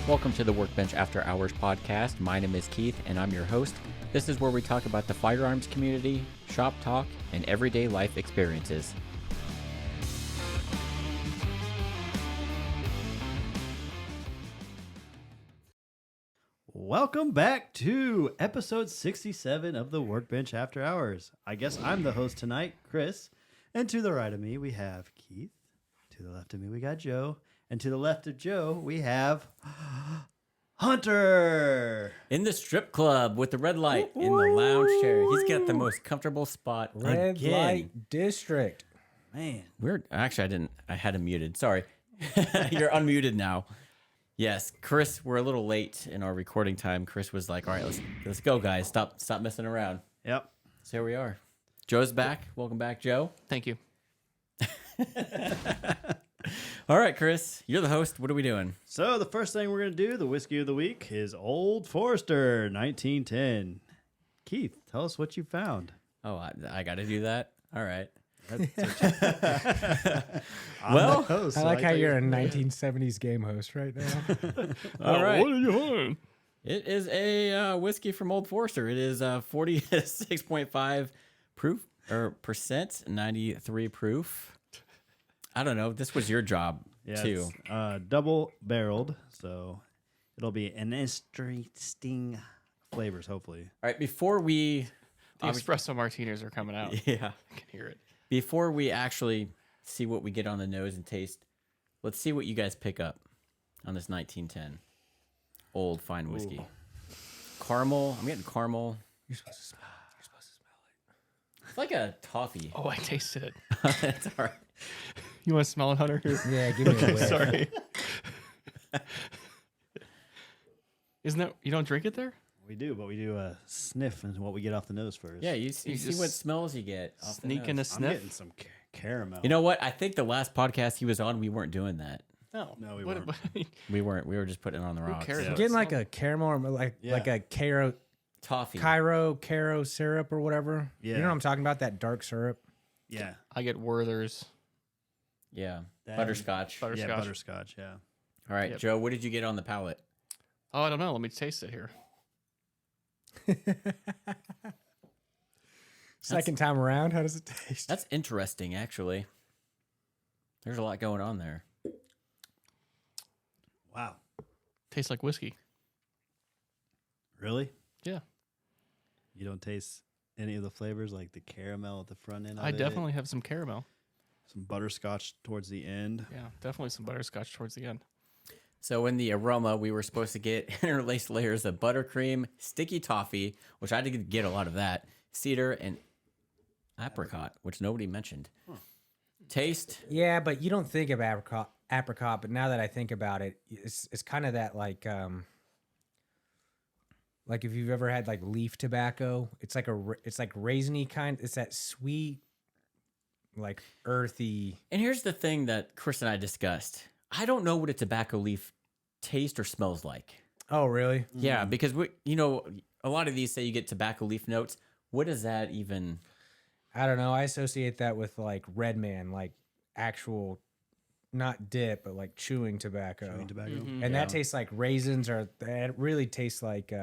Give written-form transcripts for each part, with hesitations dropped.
Welcome to the Workbench After Hours podcast. My name is Keith, and I'm your host. This is where we talk about the firearms community, shop talk, and everyday life experiences. Welcome back to episode 67 of the Workbench After Hours. I guess I'm the host tonight, Chris. And to the right of me, we have Keith. To the left of me, we got Joe. And to the left of Joe, we have Hunter. In the strip club with the red light in the lounge chair. He's got the most comfortable spot Red again. Light District. Man. Weird. Actually, I had him muted. Sorry. You're unmuted now. Yes, Chris, we're a little late in our recording time. Chris was like, all right, let's go, guys. Stop messing around. Yep. So here we are. Joe's back. Welcome back, Joe. Thank you. All right, Chris, you're the host. What are we doing? So the first thing we're going to do, the whiskey of the week, is Old Forester 1910. Keith, tell us what you found. Oh, I got to do that? All right. Well, I like how you're a 1970s game host right now. All right. What are you doing? It is a whiskey from Old Forester. It is 46.5 proof or percent, 93 proof. I don't know. This was your job too. It's double barreled, so it'll be an interesting flavors, hopefully. All right, before we The espresso martinis are coming out. yeah, I can hear it. before we actually see what we get on the nose and taste, let's see what you guys pick up on this 1910 old fine whiskey. Ooh. Caramel. I'm getting caramel. You're supposed to smell it. You're supposed to smell it. It's like a toffee. Oh, I tasted it. That's all right. You want to smell it, Hunter? Yeah, give me a whiff. Sorry. Isn't that you don't drink it there? We do, but we do a sniff and what we get off the nose first. Yeah, you see just what smells you get. Off the Sneak in nose. a I'm sniff. getting some caramel. You know what? I think the last podcast he was on, we weren't doing that. No, No, we What- weren't. what- We weren't. We were just putting it on the rocks. cares? Yeah. I'm getting like a caramel or like a Toffee. Cairo syrup or whatever. Yeah. You know what I'm talking about? That dark syrup. Yeah. I get Werther's Yeah. That- Butterscotch. butterscotch. Yeah, butterscotch, yeah. All right, Yep. Joe, what did you get on the palate? Oh, I don't know. Let me taste it here. Second time around, how does it taste? That's interesting, actually. There's a lot going on there. Wow. Tastes like whiskey. Really? Yeah, You don't taste any of the flavors like the caramel at the front end of I it? definitely have some caramel. Some butterscotch towards the end. Yeah, definitely some butterscotch towards the end. So in the aroma, we were supposed to get interlaced layers of buttercream, sticky toffee, which I did get a lot of that, cedar, and apricot, which nobody mentioned. Taste, Yeah, but you don't think of apricot. But now that I think about it, it's kind of that like if you've ever had like leaf tobacco, it's like it's like raisiny kind. It's that sweet, like earthy. and here's the thing that Chris and I discussed. I don't know what a tobacco leaf tastes or smells like. Oh, really? Yeah, because a lot of these say you get tobacco leaf notes. What does that even? I don't know. I associate that with like Red Man, like actual, not dip, but like chewing tobacco. Chewing tobacco. Mhm. And that tastes like raisins, or that really tastes like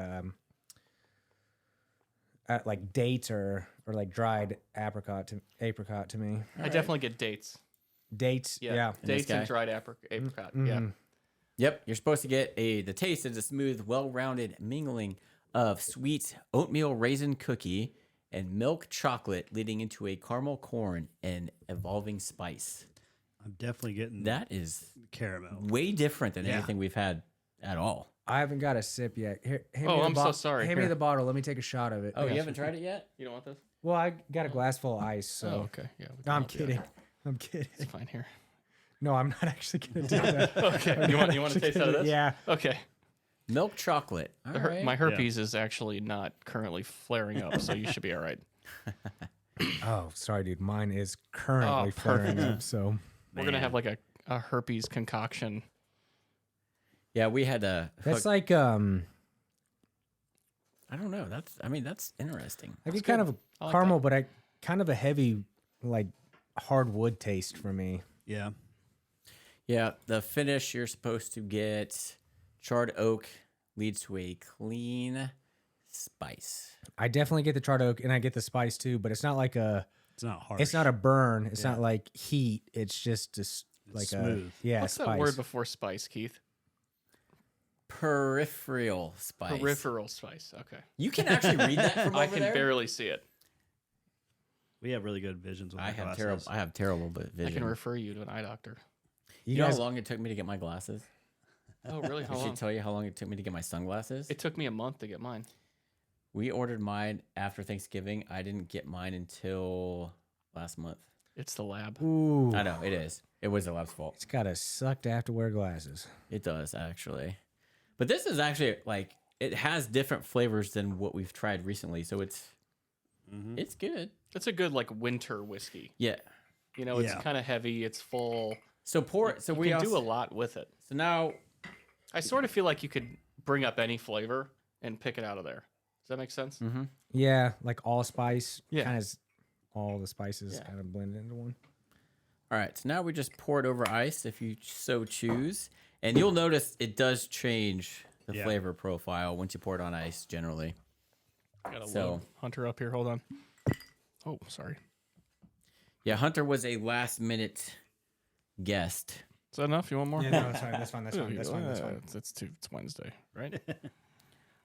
dates or like dried apricot to me. I definitely get dates. Dates, yeah. Dates guy? and dried apricot. Yeah. Mhm. Yep, you're supposed to get the taste is a smooth, well-rounded mingling of sweet oatmeal raisin cookie and milk chocolate, leading into a caramel corn and evolving spice. I'm definitely getting That is caramel. way different than Yeah. anything we've had at all. I haven't got a sip yet. Here, hand Oh, me the I'm so sorry. Hand me Here. the bottle. Let me take a shot of it. Oh, you haven't tried it yet? You don't want this? Well, I got a glass full of ice, so. Oh, okay. Yeah. we No, can I'm help you out kidding. here. I'm kidding. It's fine here. No, I'm not actually gonna do that. Okay. You want to taste out of this? Yeah. Okay. Milk chocolate. All right. My herpes is actually not currently flaring up, so you should be all right. Oh, sorry, dude. Mine is currently Oh, flaring perfect. up. So We're gonna have like a herpes concoction. Yeah, we had a. that's like I don't know. That's interesting. I get kind of I like caramel, but I kind of a heavy like hardwood taste for me. Yeah. Yeah, the finish you're supposed to get Charred oak leads to a clean spice. I definitely get the charred oak and I get the spice too, but it's not like It's not harsh. it's not a burn. It's Yeah. not like heat. It's just like smooth. What's spice. that word before spice, Keith? Peripheral spice. Peripheral spice. Okay. You can actually read that from I over can there? barely see it. We have really good visions with I our have glasses. terrible vision. I can refer you to an eye doctor. You You know guys, how long it took me to get my glasses? Oh, really? How I should long? tell you how long it took me to get my sunglasses. It took me a month to get mine. We ordered mine after Thanksgiving. I didn't get mine until last month. It's the lab. ooh, I know, it is. It was the lab's fault. it's gotta suck to have to wear glasses. It does, actually. But this is actually, like, it has different flavors than what we've tried recently. So it's good. It's a good like winter whiskey. Yeah. You know, it's Yeah. kind of heavy. It's full. So You we can also, do a lot with it. So now, I sort of feel like you could bring up any flavor and pick it out of there. Does that make sense? Yeah, like allspice. Yeah. Kind of all the spices Yeah. kind of blended into one. all right. So now we just pour it over ice if you so choose. And you'll notice it does change the Yeah. flavor profile once you pour it on ice generally. Gotta So- load Hunter up here. Hold on. Oh, sorry. Yeah, Hunter was a last minute guest. Is that enough? You want more? Yeah, no, that's fine. That's fine. That's fine. That's fine. That's fine. It's Wednesday, right?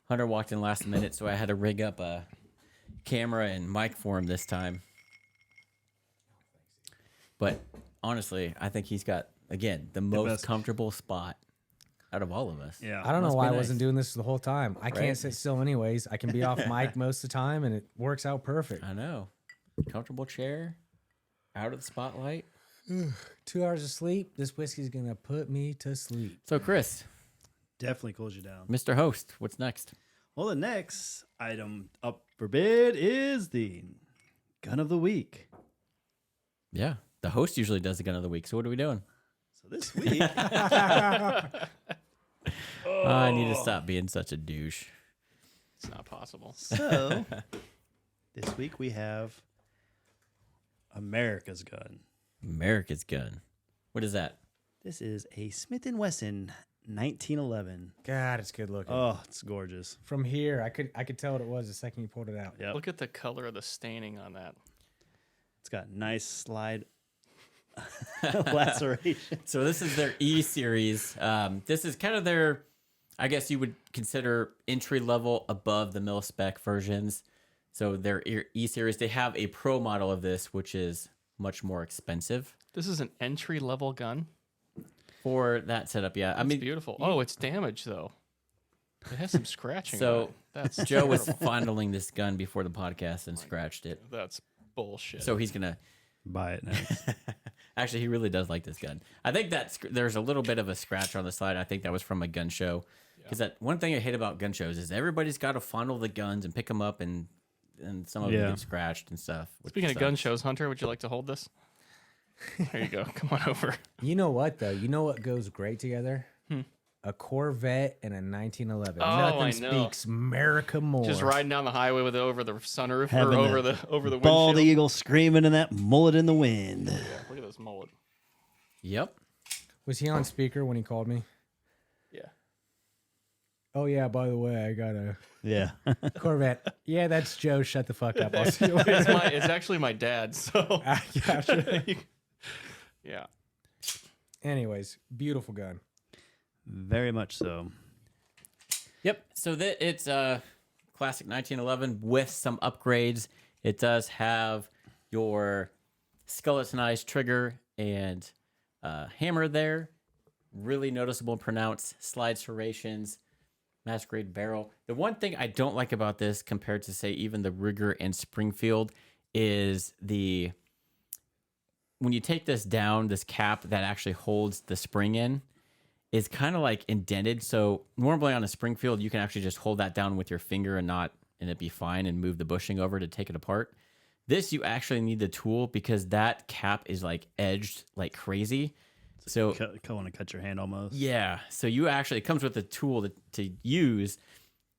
Hunter walked in last minute, so I had to rig up a camera and mic for him this time. But honestly, I think he's got, again, the most best. comfortable spot out of all of us. Yeah. I don't know Must be why I nice. wasn't doing this the whole time. I Right? can't sit still anyways. I can be off mic most of the time, and it works out perfect. I know. Comfortable chair, out of the spotlight. 2 hours of sleep. This whiskey's gonna put me to sleep. So, Chris, Definitely cools you down. Mr. Host, what's next? Well, the next item up for bid is the gun of the week. Yeah, the host usually does the gun of the week. So, what are we doing? So this week, I need to stop being such a douche. It's not possible. so this week we have America's gun. America's gun. What is that? This is a Smith & Wesson 1911. God, it's good looking. Oh, it's gorgeous. From here, I could tell what it was the second you pulled it out. Yep. Look at the color of the staining on that. It's got nice slide laceration. So this is their E series. This is kind of their, I guess you would consider entry level above the mil spec versions. So their E series, they have a pro model of this, which is much more expensive This is an entry level gun. for that setup. Yeah, I It's mean, beautiful. Oh, it's damaged though. It has some scratching. So, on it. That's Joe was terrible. fondling this gun before the podcast and scratched it. That's bullshit. So he's gonna. Buy it next. Actually, he really does like this gun. I think that there's a little bit of a scratch on the side. I think that was from a gun show. Because that one thing I hate about gun shows is everybody's got to fondle the guns and pick them up, and some of them Yeah. get scratched and stuff. which Speaking of gun sucks. shows, Hunter, would you like to hold this? There you go. Come on over. You know what though? You know what goes great together? Hmm. A Corvette and a 1911. Oh, Nothing I know. speaks America more. Just riding down the highway with it over the sunroof Having or over the the Bald windshield. eagle screaming and that mullet in the wind. Yeah, look at this mullet. Yep. Was he on speaker when he called me? Yeah. Oh yeah, by the way, I got a Yeah. Corvette. Yeah, that's Joe. Shut the fuck up. I'll see you later. It's actually my dad. So Ah, gotcha. yeah. Anyways, beautiful gun. Very much so. Yep. So it's a classic 1911 with some upgrades. It does have your skeletonized trigger and hammer there. Really noticeable and pronounced slide serrations, masquerade barrel. The one thing I don't like about this compared to, say, even the Ruger and Springfield is when you take this down, this cap that actually holds the spring in is kind of like indented. So normally on a Springfield, you can actually just hold that down with your finger and it'd be fine and move the bushing over to take it apart. This, you actually need the tool because that cap is like edged like crazy. So Want to cut your hand almost. yeah, so it comes with a tool to use,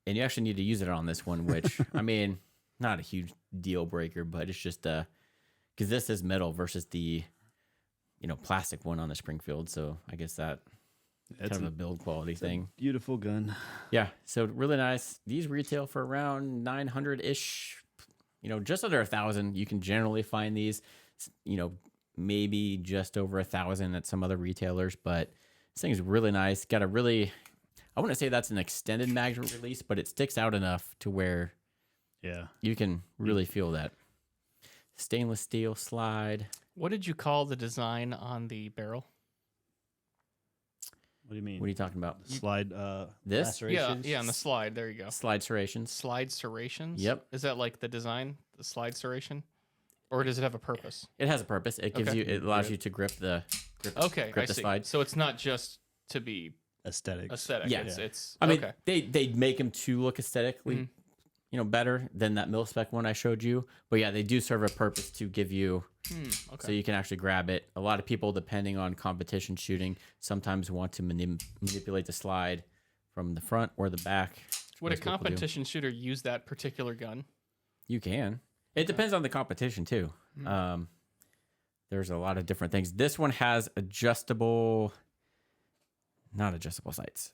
and you actually need to use it on this one, which I mean, not a huge deal breaker, but it's just because this is metal versus the plastic one on the Springfield. So I guess that kind of a build quality thing. Beautiful gun. Yeah, so really nice. These retail for around 900-ish, just under 1,000. You can generally find these, maybe just over 1,000 at some other retailers, but this thing is really nice. Got a really, I wouldn't say that's an extended mag release, but it sticks out enough to where you can really feel that. Stainless steel slide. What did you call the design on the barrel? What do you mean? What are you talking about? Slide This? Yeah, on the slide. There you go. Slide serrations. Slide serrations? Yep. Is that like the design, the slide serration? Or does it have a purpose? It has a purpose. It gives Okay. it allows you to grip the Okay, grip I the see. slide. So it's not just to be aesthetic. aesthetic. Yeah. It's I mean, okay. they make them to look aesthetically, better than that mil spec one I showed you. But yeah, they do serve a purpose to give you, Okay. so you can actually grab it. A lot of people, depending on competition shooting, sometimes want to manipulate the slide from the front or the back. Would a Most people do. competition shooter use that particular gun? You can. It depends on the competition too. There's a lot of different things. This one has not adjustable sights,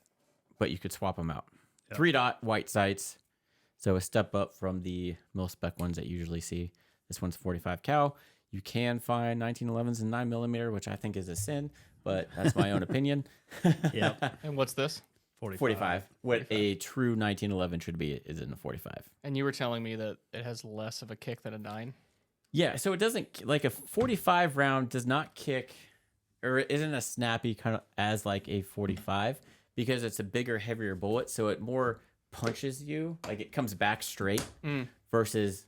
but you could swap them out. Yep. 3-dot white sights. So a step up from the mil spec ones that you usually see. This one's 45 cal. You can find 1911s and 9mm, which I think is a sin, but that's my own opinion. Yep. And what's this? 45. What a true 1911 should be is in the 45. And you were telling me that it has less of a kick than a 9? Yeah, so it doesn't, like a 45 round does not kick, or it isn't as snappy kind of as like a 45 because it's a bigger, heavier bullet. So it more punches you, like it comes back straight versus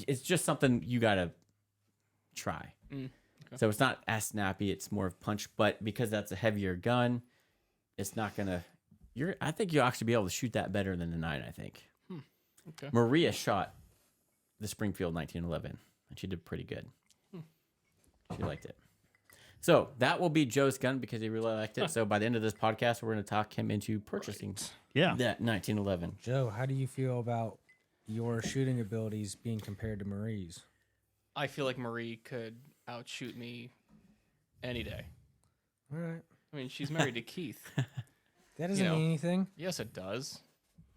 it's just something you got to try. Okay. So it's not as snappy. It's more of punch, but because that's a heavier gun, it's not going to, I think you'll actually be able to shoot that better than the 9, I think. Okay. Maria shot the Springfield 1911, and she did pretty good. She liked it. So that will be Joe's gun because he really liked it. So by the end of this podcast, we're going to talk him into purchasing that 1911. Joe, how do you feel about your shooting abilities being compared to Marie's? I feel like Marie could outshoot me any day. All right. I mean, she's married to Keith. That doesn't You know. mean anything. Yes, it does.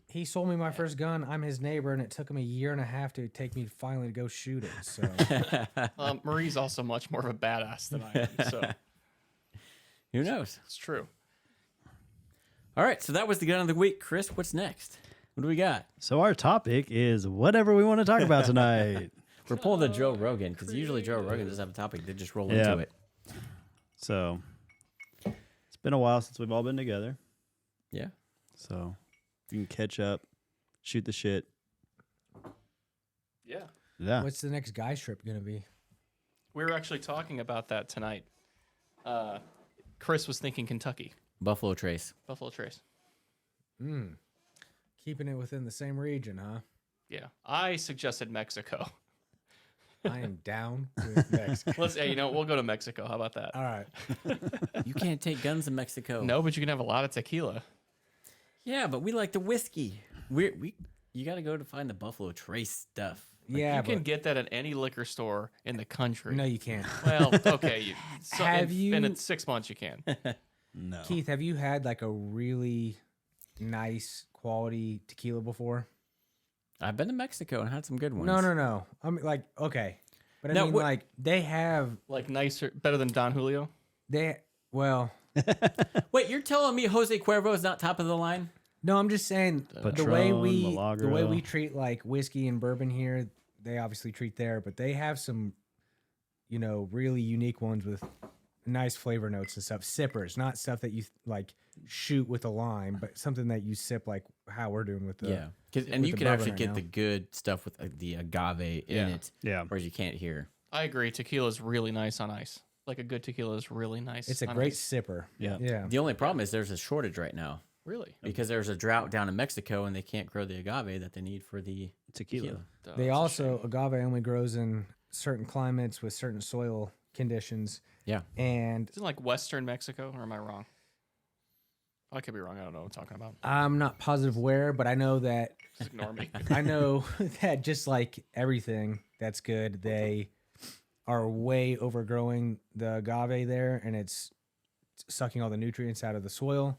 He sold me my first gun. I'm his neighbor, and it took him a year and a half to take me finally to go shoot it. So Marie's also much more of a badass than I am. So Who knows? it's true. All right, so that was the gun of the week. Chris, what's next? What do we got? So our topic is whatever we want to talk about tonight. We're pulling the Joe Rogan because usually Joe Rogan doesn't have a topic. They just roll Yeah. into it. So it's been a while since we've all been together. Yeah. So you can catch up, shoot the shit. Yeah. Yeah. what's the next guys trip gonna be? We were actually talking about that tonight. Chris was thinking Kentucky. Buffalo Trace. Buffalo Trace. Keeping it within the same region, huh? Yeah. I suggested Mexico. I am down with Mexico. We'll go to Mexico. How about that? All right. You can't take guns in Mexico. No, but you can have a lot of tequila. Yeah, but we like the whiskey. You got to go to find the Buffalo Trace stuff. Yeah, You but can get that at any liquor store in the country. no, you can't. Well, okay. Have you- And in 6 months you can. No. Keith, have you had like a really nice quality tequila before? I've been to Mexico and had some good ones. No. I mean, like, okay, but I No, mean, what- like, they have Like nicer, better than Don Julio. well, Wait, you're telling me Jose Cuervo is not top of the line? no, I'm just saying the Patron, way Milagro. we treat like whiskey and bourbon here, they obviously treat there, but they have some, really unique ones with nice flavor notes and stuff. Sippers, not stuff that you like shoot with a lime, but something that you sip like how we're doing with the Yeah. And with you the can bourbon actually right get now. the good stuff with the agave in it, Yeah. whereas you can't here. I agree. Tequila is really nice on ice. Like a good tequila is really nice. It's a on great ice. sipper. Yeah. Yeah. The only problem is there's a shortage right now Really. because there's a drought down in Mexico and they can't grow the agave that they need for the Tequila. tequila. Oh, They that's a also shame. agave only grows in certain climates with certain soil conditions, Yeah. and Isn't it like Western Mexico, or am I wrong? I could be wrong. I don't know what I'm talking about. I'm not positive where, but I know that Just ignore me. I know that just like everything that's good, they are way overgrowing the agave there, and it's sucking all the nutrients out of the soil,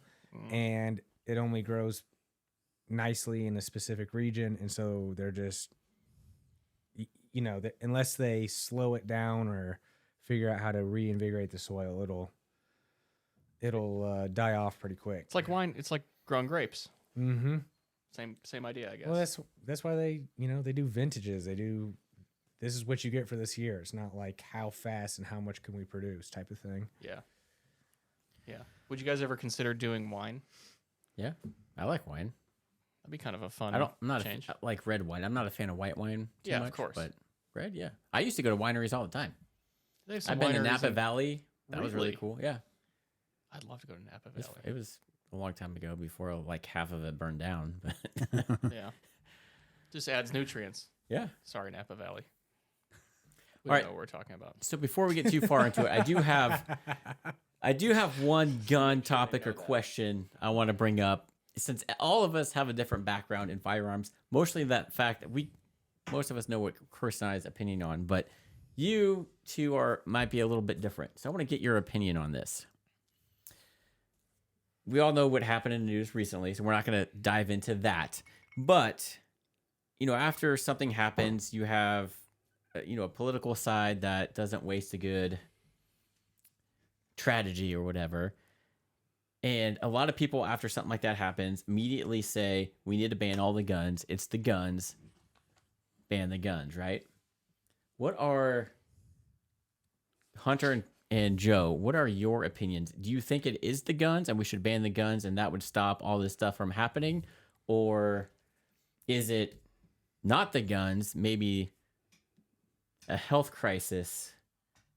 and it only grows nicely in a specific region. And so they're just, unless they slow it down or figure out how to reinvigorate the soil, it'll die off pretty quick. It's like wine. It's like growing grapes. Mm-hmm. Same idea, I guess. Well, that's why they do vintages. This is what you get for this year. It's not like how fast and how much can we produce type of thing. Yeah. Would you guys ever consider doing wine? Yeah, I like wine. That'd be kind of a fun I'm not change. like red wine. I'm not a fan of white wine too Yeah, much. of course. But red, yeah. I used to go to wineries all the time. They have some I've been in wineries Napa Valley. That was really Really? cool. Yeah, I'd love to go to Napa it was, Valley. it was a long time ago before like half of it burned down. But Yeah. Just adds nutrients. yeah. Sorry, Napa Valley. We All don't right. know what we're talking about. So before we get too far into it, I do have one gun topic or question I want to bring up. Since all of us have a different background in firearms, mostly that fact that most of us know what Chris and I's opinion on, but you two might be a little bit different. So I want to get your opinion on this. We all know what happened in the news recently, so we're not going to dive into that. But, after something happens, you have, a political side that doesn't waste a good tragedy or whatever. And a lot of people, after something like that happens, immediately say, we need to ban all the guns. It's the guns. Ban the guns, right? What are, Hunter and Joe, what are your opinions? Do you think it is the guns and we should ban the guns and that would stop all this stuff from happening? Or is it not the guns, maybe a health crisis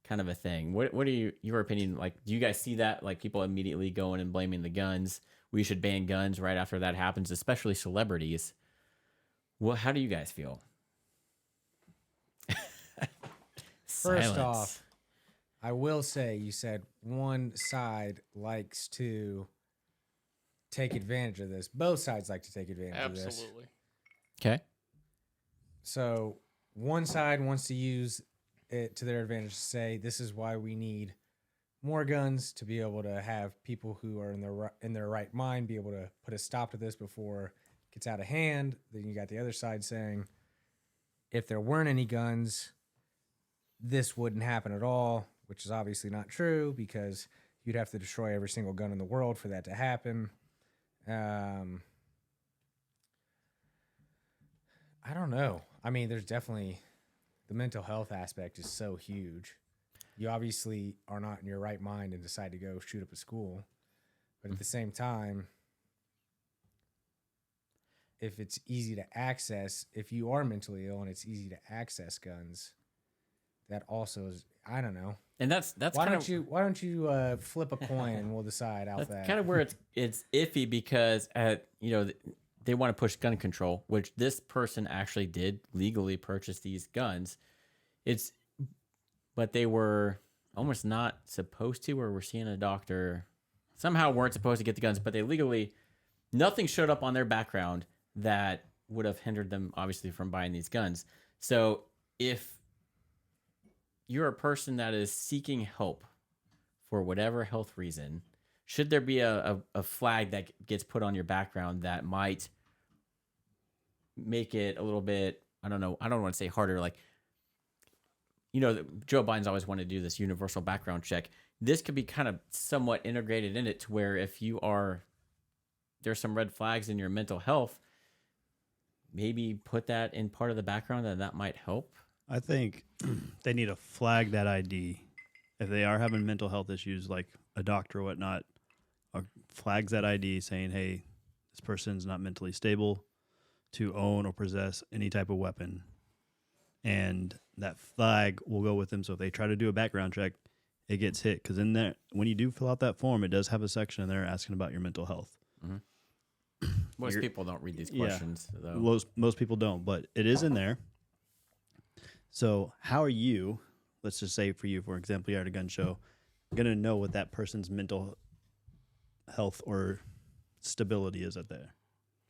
kind of a thing? What are your opinion? Like, do you guys see that? Like, people immediately going and blaming the guns. We should ban guns right after that happens, especially celebrities. Well, how do you guys feel? First off, I will say you said one side likes to take advantage of this. Both sides like to take advantage of this. Absolutely. Okay. So one side wants to use it to their advantage to say this is why we need more guns to be able to have people who are in their right mind be able to put a stop to this before it gets out of hand. Then you got the other side saying if there weren't any guns, this wouldn't happen at all, which is obviously not true because you'd have to destroy every single gun in the world for that to happen. I don't know. I mean, there's definitely the mental health aspect is so huge. You obviously are not in your right mind and decide to go shoot up a school. But at the same time, if it's easy to access, if you are mentally ill and it's easy to access guns, that also is, I don't know. And that's Why kind don't you flip a coin and we'll decide out that's that. kind of where it's iffy because they want to push gun control, which this person actually did legally purchase these guns. But they were almost not supposed to, or were seeing a doctor. Somehow weren't supposed to get the guns, but they legally, nothing showed up on their background that would have hindered them, obviously, from buying these guns. So if you're a person that is seeking help for whatever health reason, should there be a flag that gets put on your background that might make it a little bit, I don't know, I don't want to say harder, like, Joe Biden's always wanted to do this universal background check. This could be kind of somewhat integrated in it to where if there's some red flags in your mental health, maybe put that in part of the background and that might help. I think they need to flag that ID. If they are having mental health issues, like a doctor or whatnot, flags that ID saying, hey, this person's not mentally stable to own or possess any type of weapon. And that flag will go with them. So if they try to do a background check, it gets hit. Because in there, when you do fill out that form, it does have a section in there asking about your mental health. Mm-hmm. Most people don't read these questions, though. Most people don't, but it is in there. So how are you, let's just say for you, for example, you're at a gun show, going to know what that person's mental health or stability is at there?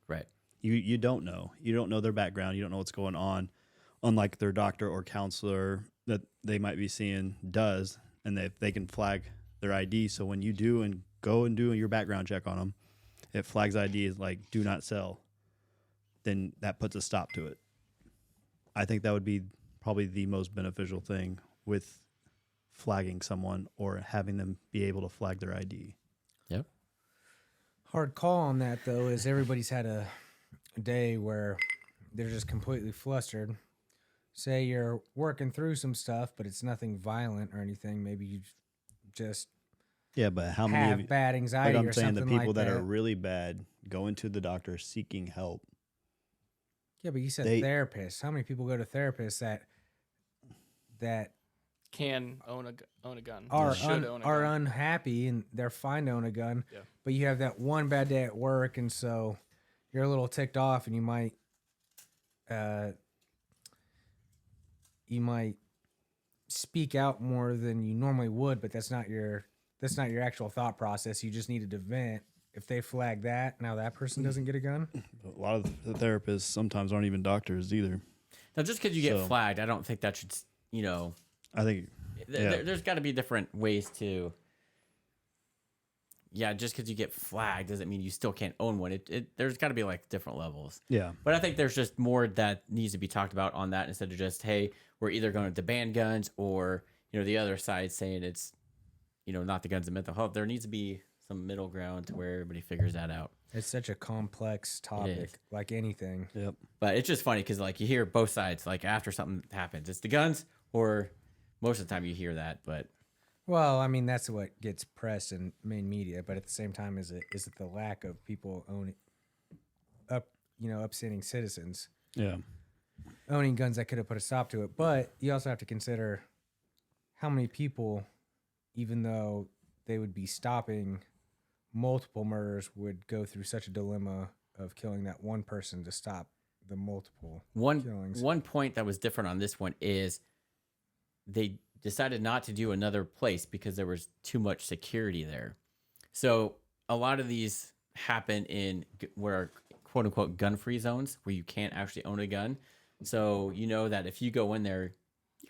Right. You don't know. You don't know their background. You don't know what's going on, unlike their doctor or counselor that they might be seeing does, and they can flag their ID. So when you do and go and do your background check on them, it flags ID as like do not sell. Then that puts a stop to it. I think that would be probably the most beneficial thing with flagging someone or having them be able to flag their ID. Yep. Hard call on that though is everybody's had a day where they're just completely flustered. Say you're working through some stuff, but it's nothing violent or anything. Maybe you just Yeah, but how many have of you, bad anxiety like I'm or saying, something the people like that are really bad going to the doctor seeking help. Yeah, but you said they- therapists. How many people go to therapists that Can own a gun. are Should own a are gun. unhappy and they're fine to own a gun, Yeah. but you have that one bad day at work, and so you're a little ticked off, and you might speak out more than you normally would, but that's not your actual thought process. You just needed to vent. If they flag that, now that person doesn't get a gun. A lot of the therapists sometimes aren't even doctors either. Now, just because you get So- flagged, I don't think that should, I think there's got to be different ways to. Yeah, just because you get flagged doesn't mean you still can't own one. There's got to be like different levels. yeah. But I think there's just more that needs to be talked about on that instead of just, hey, we're either going to ban guns or, the other side saying it's, not the guns and mental health. There needs to be some middle ground to where everybody figures that out. It's such a complex topic, like anything. Yep. But it's just funny because like you hear both sides, like after something happens, it's the guns or most of the time you hear that. But Well, I mean, that's what gets pressed in main media, but at the same time, is it the lack of people upsetting citizens Yeah. owning guns that could have put a stop to it? But you also have to consider how many people, even though they would be stopping multiple murders, would go through such a dilemma of killing that one person to stop the multiple killings. one point that was different on this one is they decided not to do another place because there was too much security there. So a lot of these happen in what are quote unquote gun-free zones where you can't actually own a gun. So you know that if you go in there,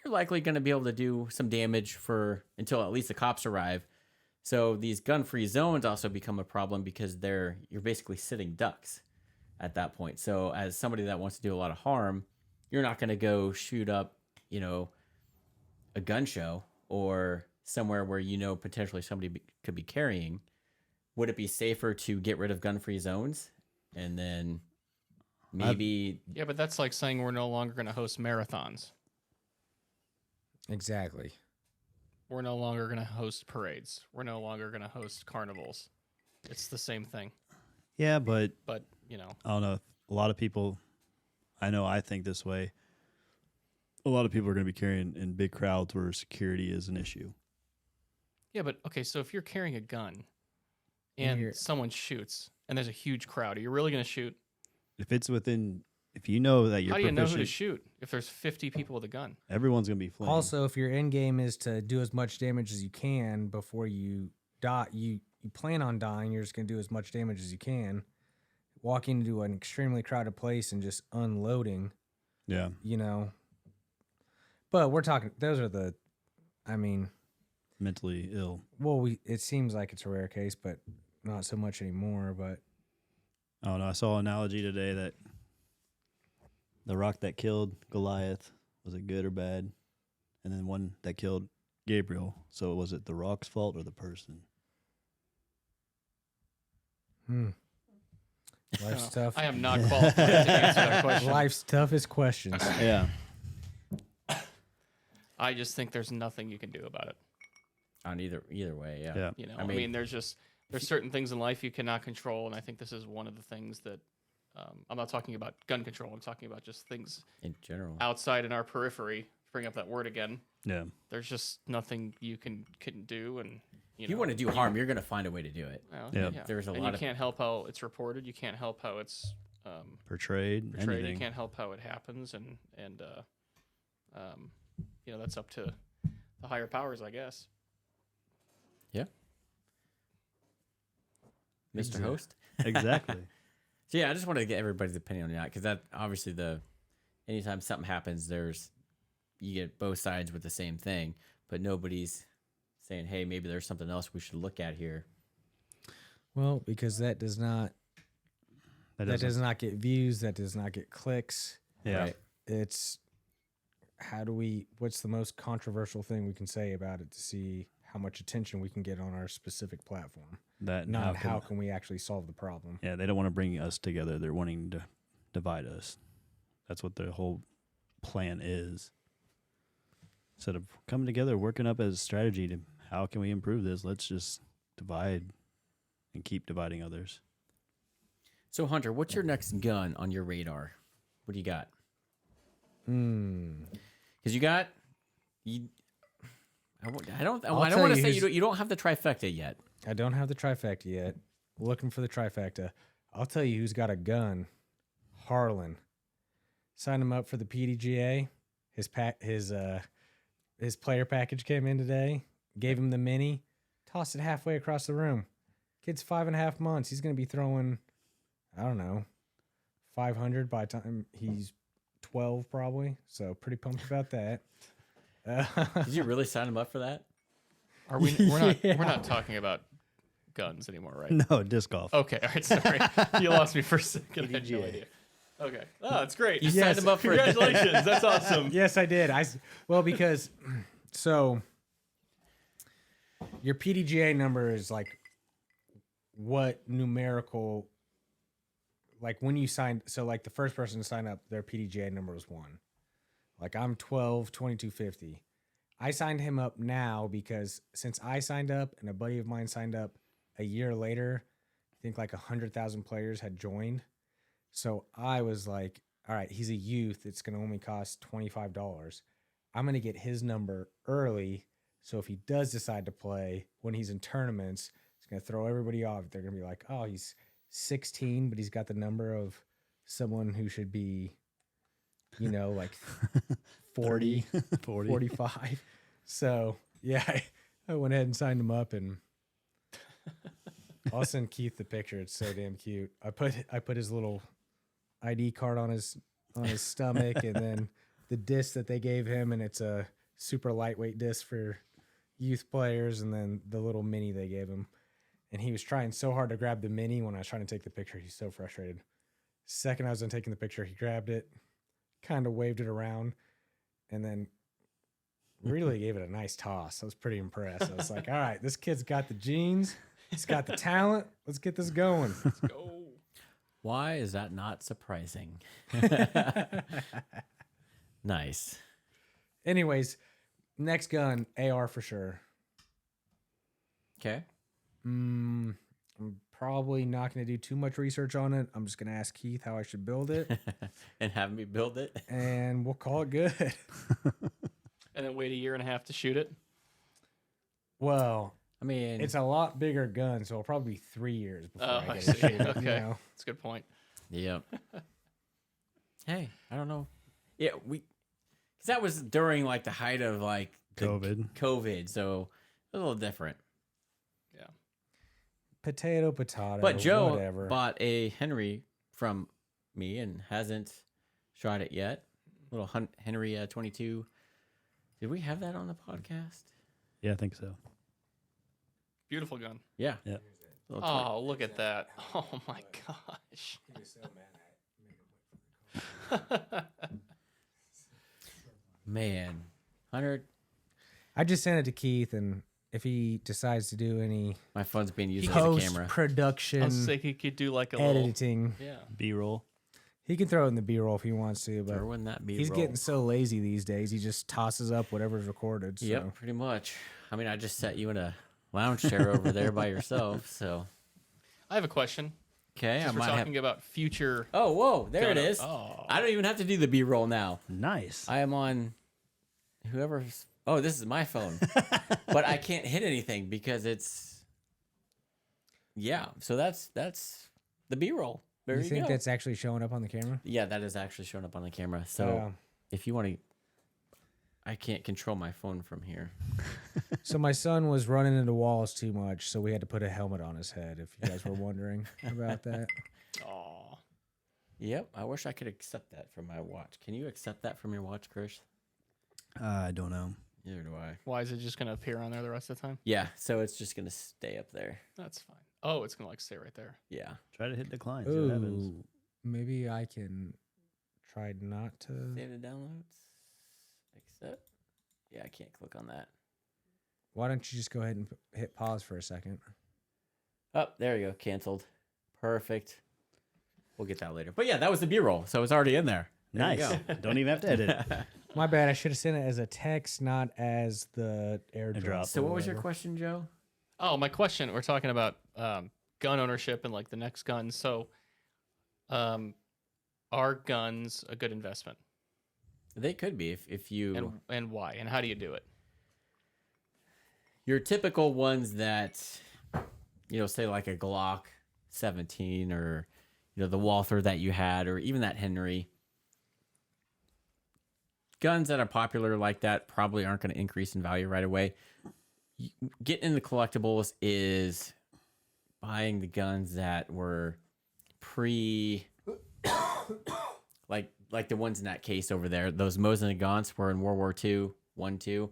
you're likely going to be able to do some damage until at least the cops arrive. So these gun-free zones also become a problem because you're basically sitting ducks at that point. So as somebody that wants to do a lot of harm, you're not going to go shoot up, a gun show or somewhere where potentially somebody could be carrying. Would it be safer to get rid of gun-free zones and then maybe Yeah, but that's like saying we're no longer going to host marathons. Exactly. We're no longer going to host parades. We're no longer going to host carnivals. It's the same thing. Yeah, but But, I don't know. A lot of people, I think this way. A lot of people are going to be carrying in big crowds where security is an issue. yeah, but okay, so if you're carrying a gun and someone shoots and there's a huge crowd, are you really going to shoot? If it's within, if you know that you're How do you know who to proficient, shoot if there's 50 people with a gun? everyone's going to be fleeing. Also, if your end game is to do as much damage as you can before you die, you plan on dying, you're just going to do as much damage as you can. Walking into an extremely crowded place and just unloading, yeah. But we're talking, those are Mentally ill. well, it seems like it's a rare case, but not so much anymore. But I don't know. I saw an analogy today that the rock that killed Goliath, was it good or bad? And then one that killed Gabriel. So was it the rock's fault or the person? life's tough. I am not qualified to answer that question. Life's toughest questions. Yeah. I just think there's nothing you can do about it. on either way. Yeah. I mean, there's certain things in life you cannot control, and I think this is one of the things that I'm not talking about gun control. I'm talking about just things in general. outside in our periphery. Bring up that word again. Yeah. There's just nothing you can do, and If you want to do harm, you're going to find a way to do it. well, Yeah. There's a and lot you of can't help how it's reported. You can't help how it's Portrayed. portrayed. Anything. You can't help how it happens, and that's up to the higher powers, I guess. Mr. Host. Exactly. So yeah, I just wanted to get everybody's opinion on that because that obviously anytime something happens, you get both sides with the same thing, but nobody's saying, hey, maybe there's something else we should look at here. Well, because that does not get views, that does not get clicks. Yeah. Right. It's what's the most controversial thing we can say about it to see how much attention we can get on our specific platform. That Not how can we actually solve the problem. Yeah, they don't want to bring us together. They're wanting to divide us. That's what their whole plan is. Instead of coming together, working up as a strategy to how can we improve this, let's just divide and keep dividing others. So, Hunter, what's your next gun on your radar? What do you got? Because I don't want to say you don't have the trifecta yet. I don't have the trifecta yet. Looking for the trifecta. I'll tell you who's got a gun. Harlan. Signed him up for the PDGA. His player package came in today. Gave him the mini. Tossed it halfway across the room. Kid's 5.5 months. He's going to be throwing, I don't know, 500 by the time he's 12 probably. So pretty pumped about that. Did you really sign him up for that? Are we? We're not talking about guns anymore, right? No, disc golf. Okay, all right. Sorry, you lost me for a second. I had no idea. Okay. Oh, that's great. You signed him up for Congratulations. That's awesome. Yes, I did. Because so your PDGA number is like what numerical, like when you signed, so like the first person to sign up, their PDGA number was 1. Like I'm 12, 2250. I signed him up now because since I signed up and a buddy of mine signed up a year later, I think like 100,000 players had joined. So I was like, all right, he's a youth. It's going to only cost $25. I'm going to get his number early. So if he does decide to play when he's in tournaments, it's going to throw everybody off. They're going to be like, oh, he's 16, but he's got the number of someone who should be, you know, like 40, 45. So yeah, I went ahead and signed him up, and I'll send Keith the picture. It's so damn cute. I put his little ID card on his stomach, and then the disc that they gave him, and it's a super lightweight disc for youth players, and then the little mini they gave him. And he was trying so hard to grab the mini when I was trying to take the picture. He's so frustrated. Second I was done taking the picture, he grabbed it, kind of waved it around, and then really gave it a nice toss. I was pretty impressed. I was like, all right, this kid's got the genes. He's got the talent. Let's get this going. Let's go. Why is that not surprising? Nice. Anyways, next gun, AR for sure. Okay. I'm probably not going to do too much research on it. I'm just going to ask Keith how I should build it, And have me build it. and we'll call it good. And then wait a year and a half to shoot it. Well, I mean, it's a lot bigger gun, so it'll probably be 3 years before Oh, I I get see. it shooted, Okay. you know? That's a good point. yeah. Hey, I don't know. Yeah, because that was during like the height of like the COVID, so it was a little different. Yeah. Potato. But Joe whatever. bought a Henry from me and hasn't shot it yet. Little Henry 22. Did we have that on the podcast? Yeah, I think so. Beautiful gun. Yeah. Yeah. Little Oh, look at that. Oh my gosh. Man, 100. I just sent it to Keith, and if he decides to do any My phone's being used as a camera. I post-production was thinking he could do like a little. editing, Yeah. B-roll. he can throw it in the B-roll if he wants to, but Throw in that B-roll. he's getting so lazy these days. He just tosses up whatever's recorded. So. Yep, pretty much. I mean, I just set you in a lounge chair over there by yourself, so. I have a question. Okay, I Since we're might have. talking about future. Oh, whoa, there it gun- is. Oh. I don't even have to do the B-roll now. Nice. I am on whoever's. Oh, this is my phone, but I can't hit anything because it's. Yeah, so that's the B-roll. There You you think go. that's actually showing up on the camera? Yeah, that is actually showing up on the camera. So if you want to, I can't control my phone from here. So my son was running into walls too much, so we had to put a helmet on his head. If you guys were wondering about that, Oh. Yep, I wish I could accept that from my watch. Can you accept that from your watch, Chris? I don't know. Neither do I. Why is it just going to appear on there the rest of the time? Yeah, so it's just gonna stay up there. That's fine. Oh, it's going to like stay right there. Yeah. Try to hit decline. See what happens. Ooh, maybe I can try not to. Save the downloads. Accept. Yeah, I can't click on that. Why don't you just go ahead and hit pause for a second? Oh, there you go. Canceled. Perfect. We'll get that later. But yeah, that was the B-roll, so it's already in there. There you Nice. go. Don't even have to edit it. My bad. I should have sent it as a text, not as the airdrop. Airdrop. So or what was your whatever. question, Joe? Oh, my question. We're talking about gun ownership and like the next gun. So, are guns a good investment? They could be if you And why? And how do you do it? your typical ones that say like a Glock 17 or the Walther that you had or even that Henry. Guns that are popular like that probably aren't going to increase in value right away. Getting into collectibles is buying the guns that were like the ones in that case over there. Those Mosin and Gaunts were in World War II, 1, 2.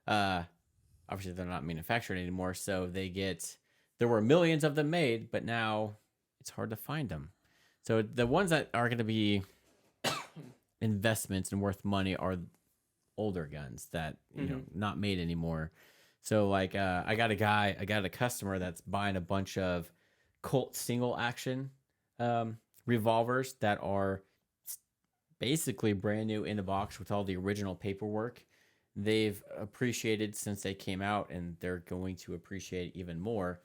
Obviously, they're not manufactured anymore, so there were millions of them made, but now it's hard to find them. So the ones that are going to be investments and worth money are older guns that not made anymore. So like I got a customer that's buying a bunch of Colt single action revolvers that are basically brand new in the box with all the original paperwork. They've appreciated since they came out, and they're going to appreciate even more.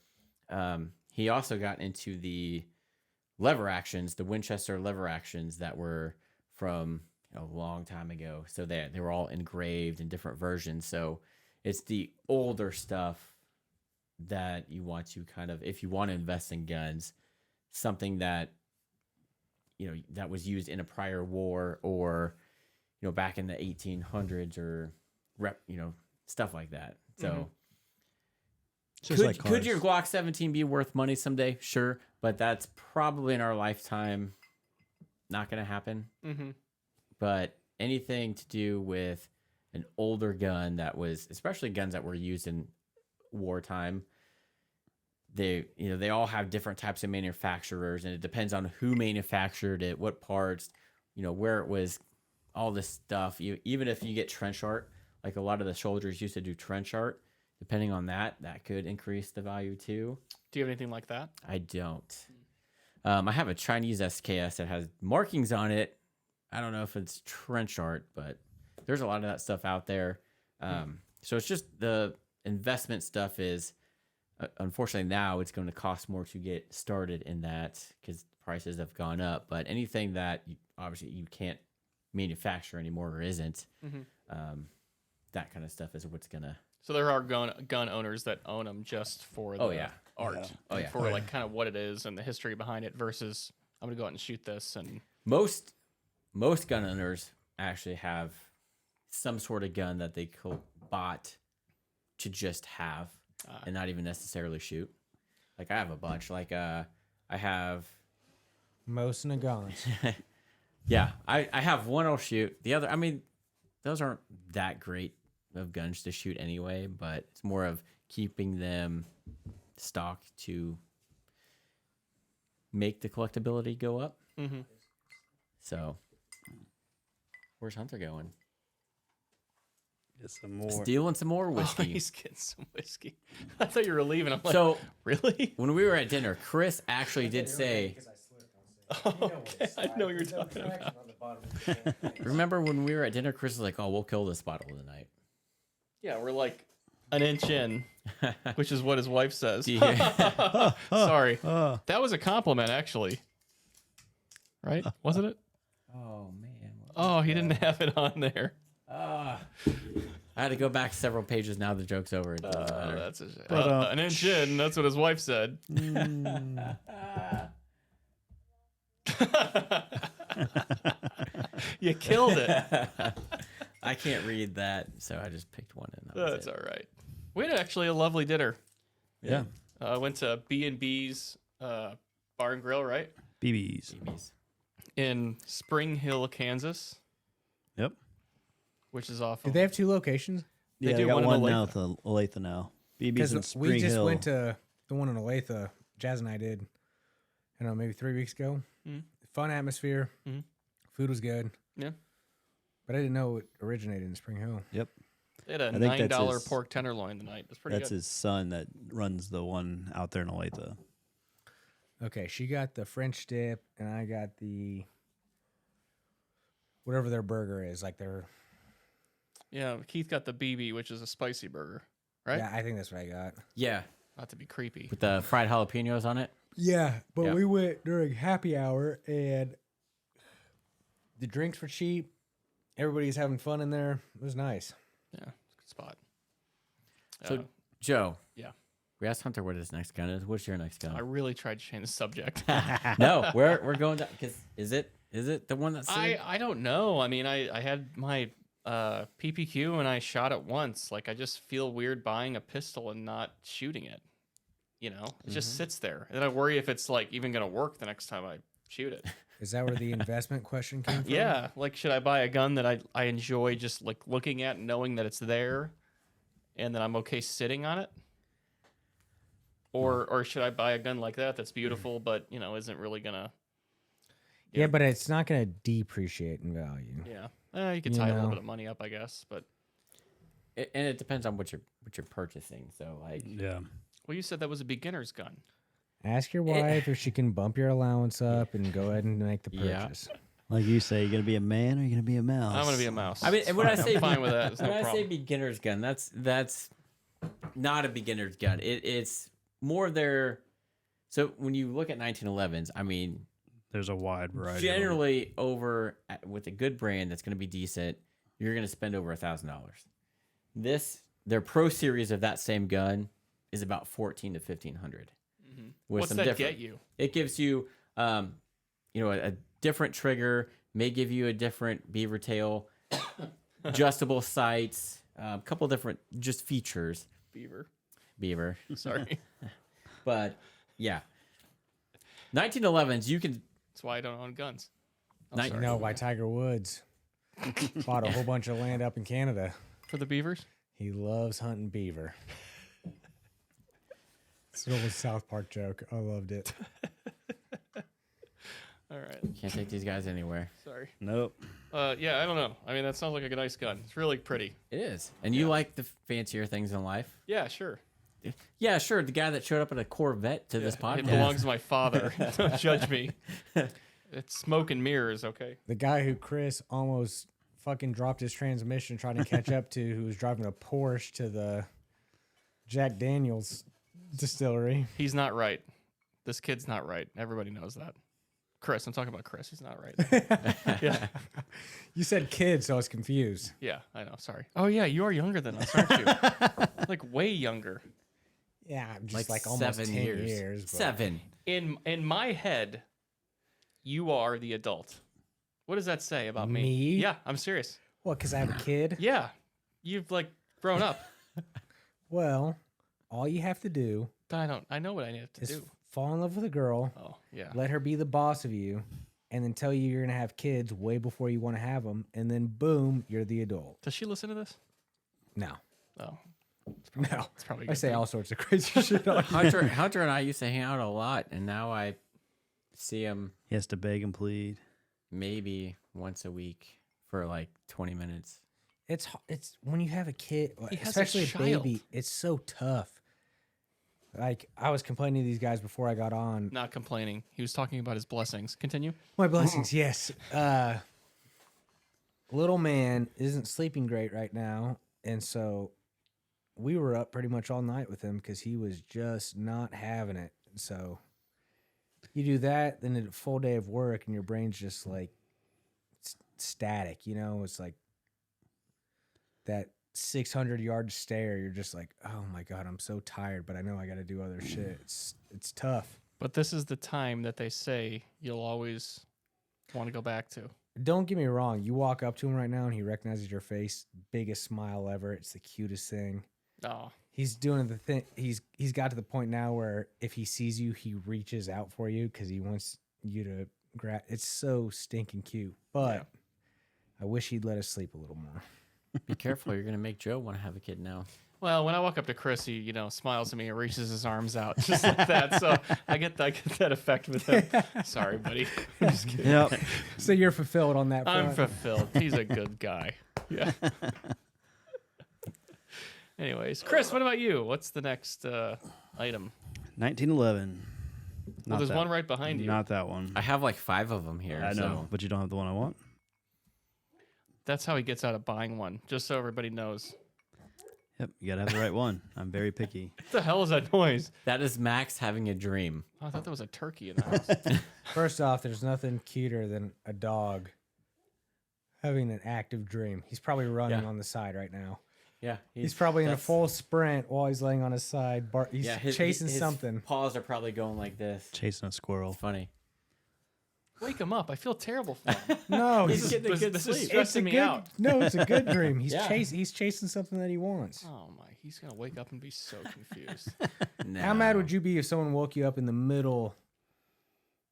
He also got into the lever actions, the Winchester lever actions that were from a long time ago. So they were all engraved in different versions. So it's the older stuff that you want to kind of, if you want to invest in guns, something that that was used in a prior war or back in the 1800s or stuff like that. So Just like could your Glock 17 be worth money someday? Sure, but that's probably in our lifetime not going to happen. Mm-hmm. But anything to do with an older gun that was, especially guns that were used in wartime, they all have different types of manufacturers, and it depends on who manufactured it, what parts, where it was, all this stuff. Even if you get trench art, like a lot of the soldiers used to do trench art, depending on that could increase the value too. Do you have anything like that? I don't. I have a Chinese SKS that has markings on it. I don't know if it's trench art, but there's a lot of that stuff out there. So it's just the investment stuff is, unfortunately now it's going to cost more to get started in that because prices have gone up. But anything that obviously you can't manufacture anymore or isn't, that kind of stuff is what's going to. So there are gun owners that own them just for the art. Yeah. For like kind of what it is and the history behind it versus I'm gonna go out and shoot this. And Most gun owners actually have some sort of gun that they bought to just have and not even necessarily shoot. Like I have a bunch. Like I have. Most Nagans. Yeah, I have one I'll shoot. The other, I mean, those aren't that great of guns to shoot anyway, but it's more of keeping them stocked to make the collectability go up. mm-hmm. So, where's Hunter going? Get some more. Stealing some more Oh, whiskey. he's getting some whiskey. I thought you were leaving. I'm like, So, really? when we were at dinner, Chris actually did say, Okay, I know what you're talking about. remember when we were at dinner, Chris was like, oh, we'll kill this bottle tonight. Yeah, we're like an inch in, which is what his wife says. Do you hear? Sorry, that was a compliment, actually. Right? Wasn't it? Oh, man. Oh, he didn't have it on there. I had to go back several pages now the joke's over. It doesn't matter. That's an inch in. That's what his wife said. You killed it. I can't read that, so I just picked one. And that was That's it. all right. We had actually a lovely dinner. Yeah. Went to B&B's Bar and Grill, right? BBs. BBs. In Spring Hill, Kansas, Yep. which is off Did of they have 2 locations? They Yeah, do they got one in one now Olathe. with Olathe now. BB's Because in Spring we just Hill. went to the one in Olathe. Jazz and I did. I don't know, maybe 3 weeks ago. Mhm. Fun atmosphere. Mhm. Food was good. Yeah. But I didn't know it originated in Spring Hill. Yep. They had a I think that's $9 his- pork tenderloin tonight. That's pretty That's good. his son that runs the one out there in Olathe. Okay, she got the French dip, and I got the whatever their burger is, like their. Yeah, Keith got the BB, which is a spicy burger, right? Yeah, I think that's what I got. Yeah, Not to be creepy. with the fried jalapenos on it. Yeah, but Yep. we went during happy hour, and the drinks were cheap. Everybody's having fun in there. It was nice. Yeah, it's a good spot. So, Joe. yeah. We asked Hunter what his next gun is. What's your next I gun? really tried to change the subject. No, we're going to because is it the one that's I don't know. I mean, I had my PPQ and I shot it once. Like I just feel weird buying a pistol and not shooting it. You know, it just sits there, and I worry if it's like even gonna work the next time I shoot it. Is that where the investment question came from? Yeah, like should I buy a gun that I enjoy just like looking at and knowing that it's there, and that I'm okay sitting on it, or should I buy a gun like that that's beautiful but you know isn't really gonna. Yeah, but it's not going to depreciate in value. Yeah, you could You tie a little know. bit of money up, I guess, but. and it depends on what you're purchasing. So like Yeah. Well, you said that was a beginner's gun. Ask your wife if she can bump your allowance up and go ahead and make the Yeah. purchase. Like you say, you going to be a man or you going to be a mouse? I'm gonna be a mouse. I mean, and when I say I'm fine with that. It's when no I say problem. beginner's gun, that's not a beginner's gun. It's more their. So when you look at 1911s, I mean, There's a wide variety. of them. generally with a good brand that's going to be decent, you're going to spend over $1,000. Their pro series of that same gun is about $1,400 to $1,500. What's that get you? It gives you, a different trigger, may give you a different beaver tail, adjustable sights, a couple different just features. Beaver. Sorry. But yeah, 1911s, you can. That's why I don't own guns. Night- You know why Tiger Woods bought a whole bunch of land up in Canada. For the beavers? He loves hunting beaver. It's an old South Park joke. I loved it. All right. Can't take these guys anywhere. Sorry. Nope. Yeah, I don't know. I mean, that sounds like a nice gun. It's really pretty. It is. And you like the fancier things in life. Yeah, sure. Yeah, sure. The guy that showed up in a Corvette to this It podcast. belongs to my father. Don't judge me. It's smoke and mirrors, okay? The guy who Chris almost fucking dropped his transmission trying to catch up to, who was driving a Porsche to the Jack Daniels distillery. He's not right. This kid's not right. Everybody knows that. Chris, I'm talking about Chris. He's not right. Yeah. You said kid, so I was confused. Yeah, I know. Sorry. Oh, yeah, you are younger than us, aren't you? Like, way younger. Yeah, I'm just like almost 7 10 years. years. but- 7. In my head, you are the adult. What does that say about me? Me? Yeah, I'm serious. What, because I have a kid? Yeah, you've like grown up. Well, all you have to do But I know what I need to is do. fall in love with a girl, Oh, yeah. let her be the boss of you, and then tell you you're going to have kids way before you want to have them, and then boom, you're the adult. Does she listen to this? No. Oh, No. it's probably. a I good say thing. all sorts of crazy shit on here. Hunter and I used to hang out a lot, and now I see him He has to beg and plead. maybe once a week for like 20 minutes. It's when you have a kid, He has a especially a child. baby, it's so tough. Like, I was complaining to these guys before I got on. Not complaining. He was talking about his blessings. Continue. My blessings, yes. Little man isn't sleeping great right now, and so we were up pretty much all night with him because he was just not having it. So you do that, then a full day of work, and your brain's just like static. You know, it's like that 600-yard stare. You're just like, oh my god, I'm so tired, but I know I got to do other shit. It's tough. But this is the time that they say you'll always want to go back to. Don't get me wrong. You walk up to him right now and he recognizes your face. Biggest smile ever. It's the cutest thing. Oh, He's doing the thing. He's got to the point now where if he sees you, he reaches out for you because he wants you to grab. It's so stinking cute. But I wish he'd let us sleep a little more. Be careful, you're gonna make Joe want to have a kid now. Well, when I walk up to Chris, he smiles at me and reaches his arms out just like that. So I get that effect with him. Sorry, buddy. I'm just kidding. Yep. So you're fulfilled on that front. I'm fulfilled. He's a good guy. Yeah. Anyways, Chris, what about you? What's the next item? 1911. Well, there's one right behind you. Not that one. I have like 5 of them here. I know, So. but you don't have the one I want. That's how he gets out of buying one, just so everybody knows. Yep, you gotta have the right one. I'm very picky. What the hell is that noise? That is Max having a dream. Oh, I thought that was a turkey in the house. First off, there's nothing cuter than a dog having an active dream. He's probably running on the side right now. Yeah, He's probably in a full sprint while he's laying on his side. He's chasing his something. Paws are probably going like this. Chasing a squirrel. It's funny. Wake him up. I feel terrible for him. No, He's getting a good this sleep. is it's a stressing me good. out. No, it's a good dream. He's Yeah. He's chasing something that he wants. Oh, my. He's going to wake up and be so confused. How mad would you be if someone woke you up in the middle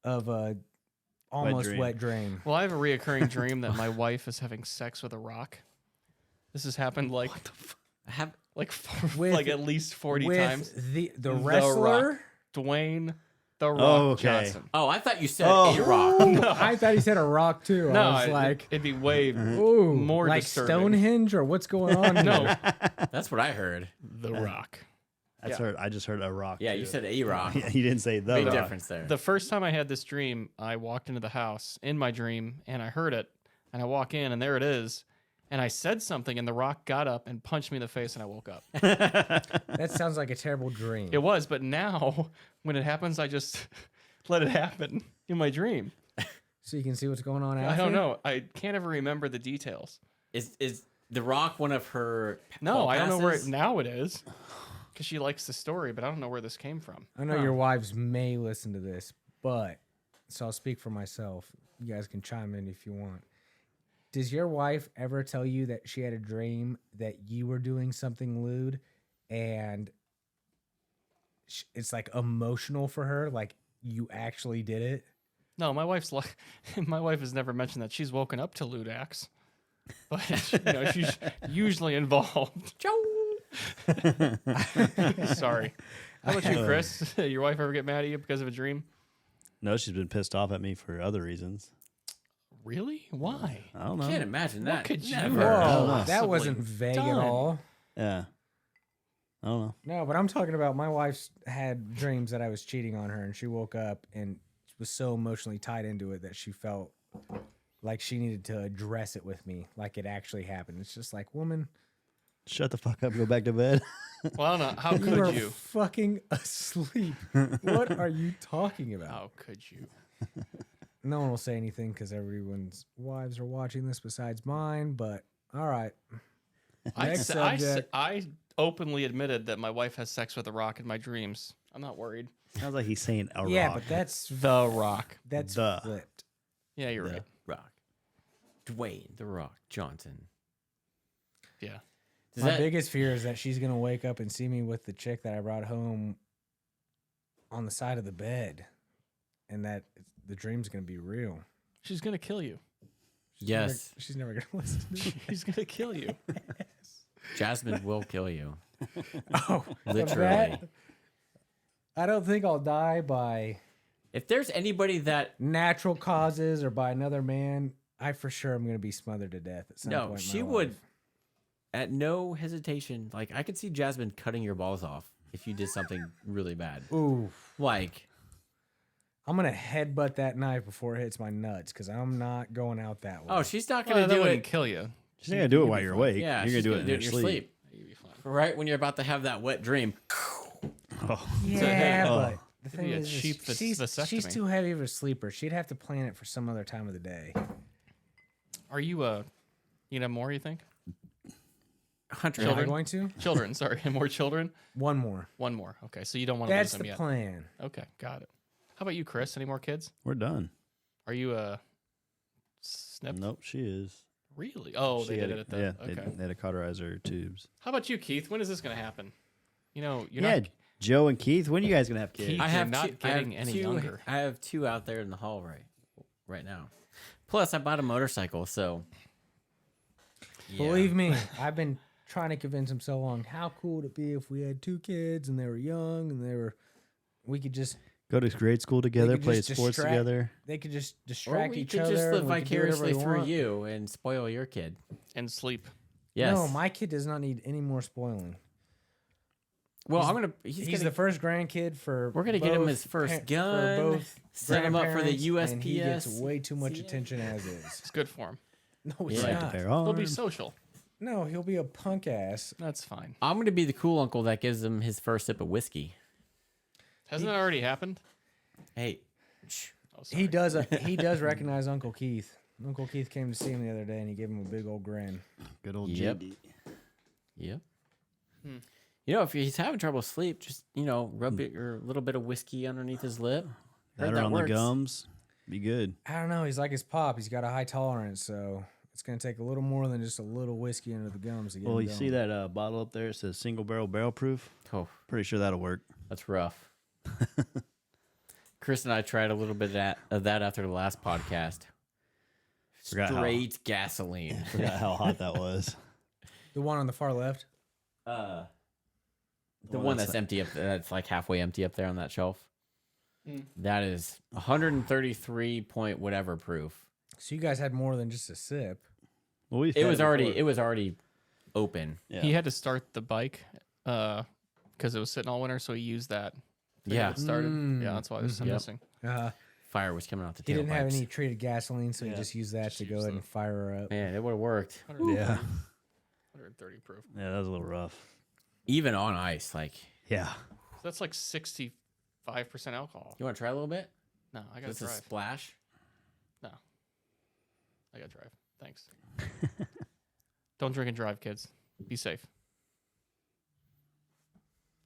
of a almost dream. wet dream? Well, I have a reoccurring dream that my wife is having sex with a rock. This has happened like I have like at least 40 times. The Rock. wrestler. Dwayne The Rock Oh, okay. Johnson. Oh, I thought you said Oh. a rock. I thought he said a rock too. No, I was like, it'd be way ooh, more like disturbing. Stonehenge or what's going on? No, That's what I heard. The Rock. I just heard a rock. Yeah, too. you said a rock. You didn't say the Big rock. difference there. The first time I had this dream, I walked into the house in my dream and I heard it. And I walk in and there it is. And I said something and The Rock got up and punched me in the face and I woke up. That sounds like a terrible dream. It was, but now when it happens, I just let it happen in my dream. So you can see what's going on after. I don't know. I can't ever remember the details. Is the rock one of her? No, hall I don't know where passes? now it is. Because she likes the story, but I don't know where this came from. I know your wives may listen to this, but so I'll speak for myself. You guys can chime in if you want. Does your wife ever tell you that she had a dream that you were doing something lewd and it's like emotional for her, like you actually did it? No, my wife's like, my wife has never mentioned that she's woken up to lewd acts, but she's usually involved. Sorry. How about you, Chris? Your wife ever get mad at you because of a dream? No, she's been pissed off at me for other reasons. Really? Why? I don't know. Can't imagine that. could you- Never. Whoa, know. that wasn't vague done. at all. Yeah. I don't know. No, but I'm talking about my wife's had dreams that I was cheating on her, and she woke up and was so emotionally tied into it that she felt like she needed to address it with me, like it actually happened. It's just like, woman, Shut the fuck up. Go back to bed. Well, I don't know. How you are could you? fucking asleep. What are you talking about? How could you? No one will say anything because everyone's wives are watching this besides mine. But all right, Next subject. I openly admitted that my wife has sex with a rock in my dreams. I'm not worried. Sounds like he's saying a yeah, rock. but that's The Rock. The. flipped. Yeah, you're The right. Rock. Dwayne the Rock Johnson. Yeah. Does My that- biggest fear is that she's gonna wake up and see me with the chick that I brought home on the side of the bed, and that the dream's gonna be real. She's going to kill you. Yes. She's never gonna listen to me. She's going to kill you. Jasmine will kill you. Oh, Literally. that- I don't think I'll die by If there's anybody that natural causes or by another man. I for sure am gonna be smothered to death at some point. no, in she my would life. at no hesitation. Like I could see Jasmine cutting your balls off if you did something really bad. Ooh, Like I'm gonna headbutt that knife before it hits my nuts because I'm not going out that way. oh, she's not Well, gonna that do wouldn't it. kill you. She's not going to do it while you're awake. Yeah, you're she's going to do it in your sleep. You'd be fine. Right when you're about to have that wet dream. Oh. yeah, Oh. but the It'd thing be a is, cheap she's vasectomy. too heavy of a sleeper. She'd have to plan it for some other time of the day. Are you more, you think? Hunter, Am I Children? going to? Children, sorry. More children? One more. One more. Okay, so you don't want to lose That's them the yet. plan. Okay, got it. How about you, Chris? Any more kids? We're done. Are you snipped? Nope, she is. Really? Oh, She they had did a- it at the. Yeah, okay. they had to cauterize her tubes. How about you, Keith? When is this going to happen? You're Yeah, not. Joe and Keith, when are you guys going to have kids? Keith, I have You're not two, I have getting any two- younger. I have two out there in the hall right now. Plus, I bought a motorcycle, so Believe me, I've been trying to convince him so long. How cool would it be if we had 2 kids and they were young and we could just Go to grade school together, could play just sports distract- together. they could just Or distract we each could other. just live and we could do whatever vicariously we through want. you and spoil your kid. And sleep. Yes. No, my kid does not need any more spoiling. well, he's- I'm gonna. He's gonna, the first grandkid for. We're gonna get him both his first for gun, both set him up for the grandparents, and he gets USPS. way too much attention as is. It's good for him. No, it's Yeah. Like to not. bear He'll be arms. social. No, he'll be a punk ass. That's fine. I'm gonna be the cool uncle that gives him his first sip of whiskey. Hasn't it already happened? Hey, shh. Oh, sorry. He does recognize Uncle Keith. Uncle Keith came to see him the other day, and he gave him a big old grin. Good old Yep. JD. Yep. Hmm. You know, if he's having trouble sleep, just rub your little bit of whiskey underneath his lip. Heard That on works. the gums. Be good. I don't know. He's like his pop. He's got a high tolerance, so it's gonna take a little more than just a little whiskey under the gums to get Well, him you see going. that bottle up there? It says single barrel proof. Oh, Pretty sure that'll work. that's rough. Chris and I tried a little bit of that after the last podcast. Forgot how- Straight gasoline. Forgot how hot that was. The one on the far left. The Well, one that's that's empty up there, that's like halfway empty up there on that shelf. Mm. That is 133 point whatever proof. So you guys had more than just a sip. Well, we've It had was before. already open. Yeah. He had to start the bike because it was sitting all winter, so he used that. to get Yeah. it started. Mm. Yeah, that's why there's some Yep. missing. Fire was coming out the He didn't have tailpipes. any treated gasoline, so he Yeah. just used that Just to go use ahead the- and fire her up. Man, it would have worked. 130, Yeah. 130 proof. Yeah, that was a little rough. Even on ice. Like, Yeah. So that's like 65% alcohol. you want to try a little bit? No, I gotta Just a drive. splash. No, I gotta drive. Thanks. Don't drink and drive, kids. Be safe.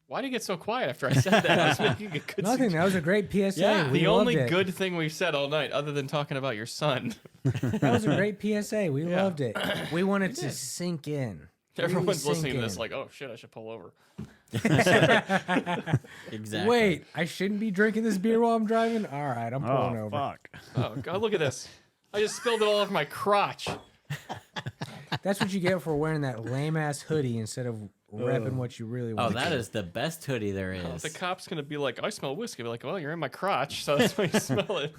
Why did you get so quiet after I said that? I was making a good Nothing. That was a great PSA. Yeah, We The only loved it. good thing we've said all night, other than talking about your son. That was a great PSA. We Yeah. loved it. We wanted to sink in. Really Everyone's sink listening to this in. like, oh shit, I should pull over. Exactly. Wait, I shouldn't be drinking this beer while I'm driving? All right, I'm pulling Oh, over. fuck. Oh god, look at this. I just spilled it all over my crotch. That's what you get for wearing that lame ass hoodie instead of repping what you really Oh, want. that is the best hoodie there is. The cop's gonna be like, I smell whiskey. Be like, well, you're in my crotch, so that's why you smell it.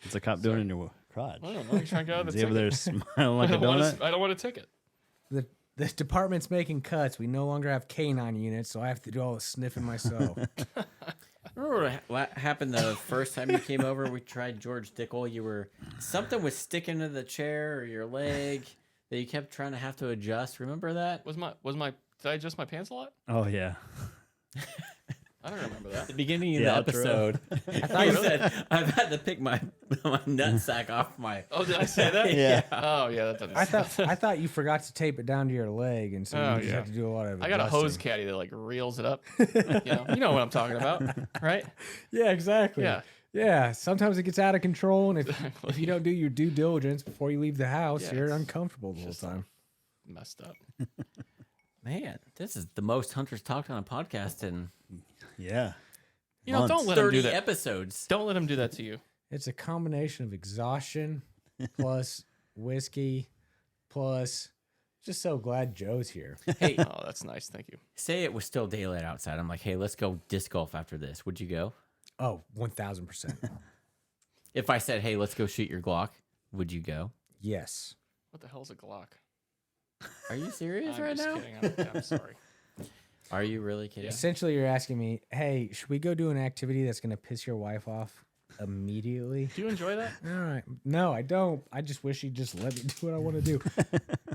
What's a cop doing in your crotch? I don't know. You're trying to get out of Is the he over there ticket. smiling like a donut? I don't want a ticket. The department's making cuts. We no longer have canine units, so I have to do all the sniffing myself. Remember what happened the first time you came over? We tried George Dickel. Something was sticking to the chair or your leg that you kept trying to have to adjust. Remember that? Was my did I adjust my pants a lot? Oh, yeah. I don't remember that. The beginning of Yeah, the outro. episode, I said I've had to pick my nut sack off my. Oh, did I say that? Yeah. Oh yeah, that doesn't. I thought you forgot to tape it down to your leg, and so Oh, you just yeah. have to do a lot of. I got a hose adjusting. caddy that like reels it up. You know what I'm talking about, right? Yeah, exactly. Yeah. Yeah, sometimes it gets out of control, and if Exactly. you don't do your due diligence before you leave the house, Yeah, you're it's uncomfortable the whole just time. Messed up. Man, this is the most hunters talked on a podcast in Yeah. You know, don't Months. let him 30 do that. episodes. Don't let him do that to you. It's a combination of exhaustion plus whiskey plus just so glad Joe's here. Hey, Oh, that's nice. Thank you. say it was still daylight outside. I'm like, hey, let's go disc golf after this. Would you go? Oh, 1000%. If I said, hey, let's go shoot your Glock, would you go? Yes. What the hell's a Glock? Are you serious I'm right just now? kidding. I'm sorry. Are you really kidding? Essentially, you're asking me, hey, should we go do an activity that's going to piss your wife off immediately? Do you enjoy that? All right. No, I don't. I just wish you'd just let me do what I want to do.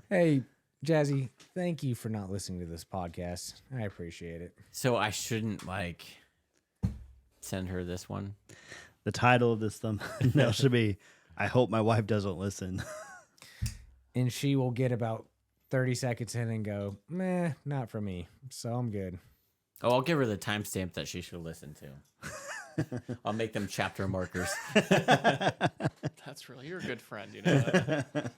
Hey, Jazzy, thank you for not listening to this podcast. I appreciate it. So I shouldn't like send her this one. The title of this thumbnail should be, I hope my wife doesn't listen. And she will get about 30 seconds in and go, meh, not for me. So I'm good. Oh, I'll give her the timestamp that she should listen to. I'll make them chapter markers. That's really you're a good friend. You know that.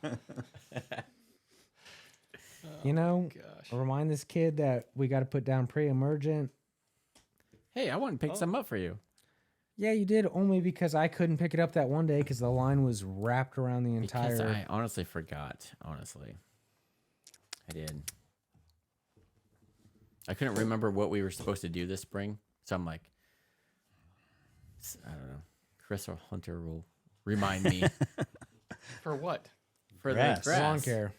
You know, Gosh. remind this kid that we got to put down pre-emergent. Hey, I went and picked some up for you. Yeah, you did, only because I couldn't pick it up that one day because the line was wrapped around the Because entire. I honestly forgot. Honestly. I did. I couldn't remember what we were supposed to do this spring, so I'm like, I don't know. Chris or Hunter will remind me For what? for Grass. the grass. Lawn care.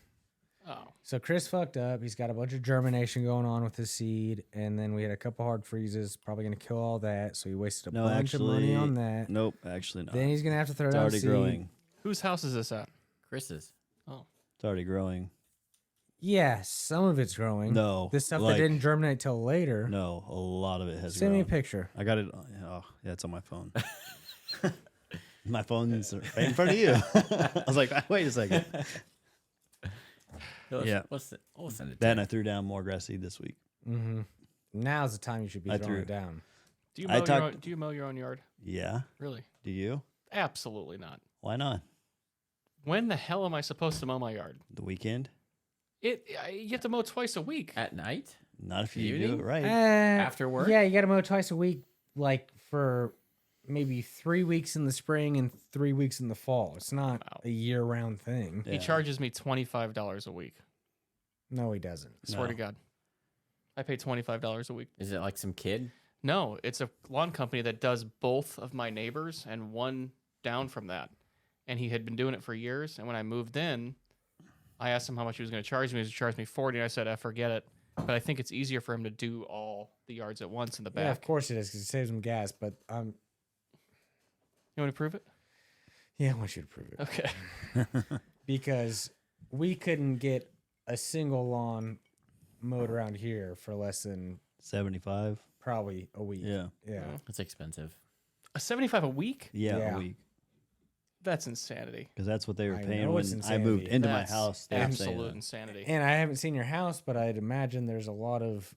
Oh, So Chris fucked up. He's got a bunch of germination going on with his seed, and then we had a couple hard freezes. Probably gonna kill all that. So he wasted a No, bunch of money on that. Nope, actually not. Then he's gonna have to throw It's down already seed. growing. whose house is this at? Chris's. Oh, It's already growing. Yeah, some of it's growing. No, the stuff like- that didn't germinate till later. No, a lot of it has Send me a grown. picture. I got it. Oh, yeah, it's on my phone. My phone's right in front of you. I was like, wait a second. Yeah. We'll send it to Then I threw down more grass seed this week. Mm-hmm. Now's the time you should be I throwing threw- it down. do you I mow talked- do you mow your own yard? Yeah. Really? Do you? Absolutely not. Why not? When the hell am I supposed to mow my yard? The weekend? You have to mow twice a week. at night Not if you do Evening? it right. after work. Yeah, you got to mow twice a week, like for maybe 3 weeks in the spring and 3 weeks in the fall. It's not Wow. a year-round thing. Yeah. He charges me $25 a week. No, he doesn't. Swear to No. God. I pay $25 a week. Is it like some kid? No, it's a lawn company that does both of my neighbors and one down from that. And he had been doing it for years. And when I moved in, I asked him how much he was going to charge me. He was charged me $40. And I said, forget it. But I think it's easier for him to do all the yards at once in the back. Yeah, of course it is because it saves him gas. But You want to prove it? yeah, I want you to prove it Okay. because we couldn't get a single lawn mowed around here for less than 75? probably a week. Yeah. Yeah. It's expensive. A $75 a week? Yeah, Yeah. a week. That's insanity. Because that's what they were I paying know when it's I moved insanity. into my That's house. They were saying absolute that. insanity. And I haven't seen your house, but I'd imagine there's a lot of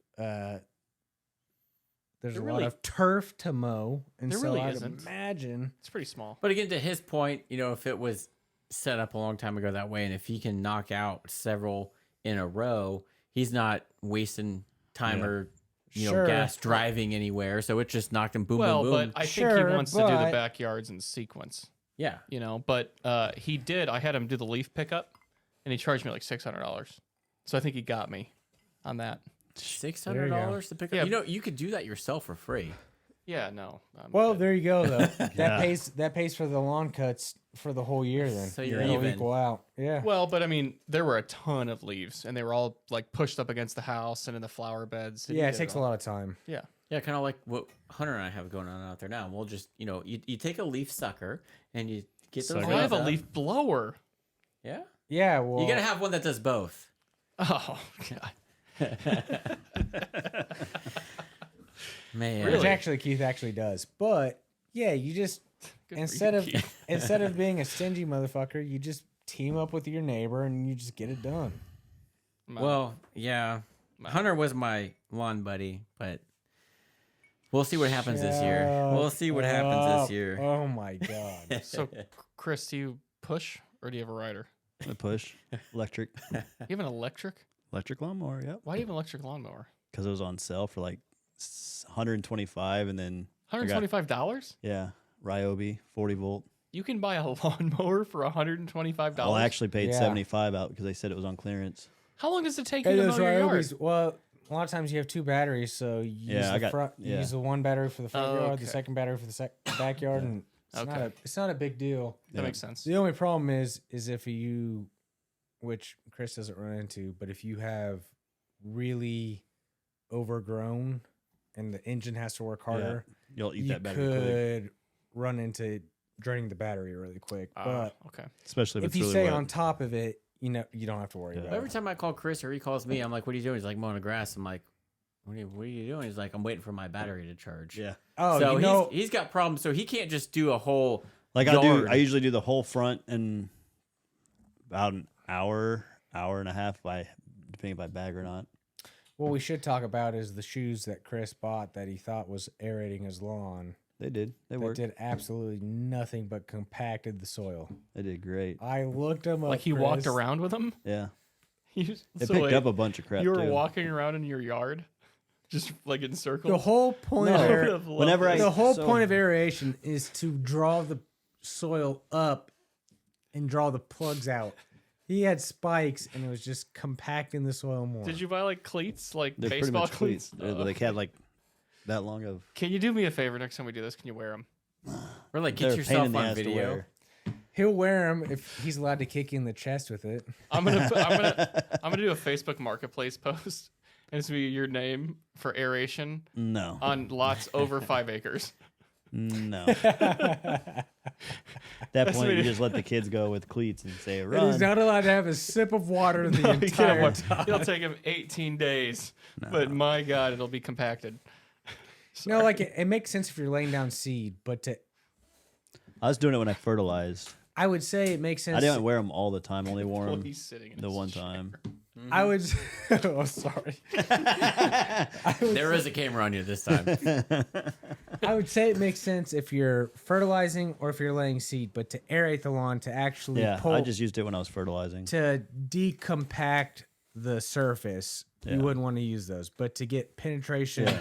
there's There a really- lot of turf to mow, and There so really I'd isn't. imagine. It's pretty small. But again, to his point, if it was set up a long time ago that way, and if he can knock out several in a row, he's not wasting time Yeah. or Sure. gas driving anywhere. So it just knocked him boom, Well, boom, boom. but I think Sure, he wants to do the but- backyards in sequence. yeah. But he did. I had him do the leaf pickup, and he charged me like $600. So I think he got me on that. $600 to pick up. Yeah. You could do that yourself for free. Yeah, no. Well, good. there you go though. That Yeah. pays for the lawn cuts for the whole year. Then So you're It'll even. equal out. Yeah. Well, but I mean, there were a ton of leaves, and they were all like pushed up against the house and in the flower beds. and he Yeah, it did takes a all. lot of time. Yeah. Yeah, kind of like what Hunter and I have going on out there now. We'll just, you take a leaf sucker and you get those Suck Oh, it I leaves have a up. leaf blower. Yeah. Yeah. Well, You got to have one that does both. Oh God. Man. which Really? actually Keith actually does. But yeah, you just Good for instead you, of Keith. instead of being a stingy motherfucker, you just team up with your neighbor and you just get it done. Well, yeah. Hunter was my lawn buddy, but we'll see what happens this year. We'll see what happens this year. Oh my god. So, Chris, do you push or do you have a rider? A push. Electric. You have an electric? Electric lawnmower, yep. Why do you have an electric lawnmower? Because it was on sale for like 125 and then, $125? yeah, Ryobi, 40 volt. You can buy a lawnmower for $125? Well, I actually paid Yeah. 75 out because they said it was on clearance. How long does it take you Hey, to those mow your yard? Ryobis, well, a lot of times you have two batteries, so you Yeah, use I the got- front, you yeah. use the one battery for the front Oh, yard, the okay. second battery for the backyard, and Okay. it's not a big deal. That Yeah. makes sense. The only problem is if you, which Chris doesn't run into, but if you have really overgrown and the engine has to work harder, You'll eat you that battery quick. could run into draining the battery really quick. But Okay. Especially if if it's you really stay wet. on top of it, you don't have to worry Yeah. about Every it. time I call Chris or he calls me, I'm like, "What are you doing?" He's like, "Mowing the grass." I'm like, "What are you doing?" He's like, "I'm waiting for my battery to charge." Yeah. Oh, So he's got problems. So he can't just do a whole Like yard. I usually do the whole front in about an hour and a half, depending if I bag or not. what we should talk about is the shoes that Chris bought that he thought was aerating his lawn. They did. They That worked. did absolutely nothing but compacted the soil. They did great. I looked them up. Like he walked Chris. around with them? Yeah. You, It so picked wait, up a bunch of crap You were too. walking around in your yard? Just like in circles? The whole point No. of I would aer- have loved Whenever this. the whole so- point of aeration is to draw the soil up and draw the plugs out. He had spikes, and it was just compacting the soil more. Did you buy like cleats, like They're pretty baseball much cleats. cleats? They had like that long of. Can you do me a favor next time we do this? Can you wear them? Or like They're get a pain in yourself the on ass to video. wear. He'll wear them if he's allowed to kick you in the chest with it. I'm gonna do a Facebook Marketplace post, and it's gonna be your name for aeration No, on lots over 5 acres. no. At that point, you just let the kids go with cleats and say And run. he's not allowed to have a sip of water the entire time. It'll take him 18 days, but my God, it'll be compacted. No, like it makes sense if you're laying down seed, but I was doing it when I fertilized. I would say it makes sense. I didn't wear them all the time. Only wore Well, them he's sitting in the his one chair. time. I would. Oh, sorry. There is a camera on you this time. I would say it makes sense if you're fertilizing or if you're laying seed, but to aerate the lawn to actually Yeah, pull I just used it when I was fertilizing. to decompact the surface. Yeah. You wouldn't want to use those, but to get penetration Yeah.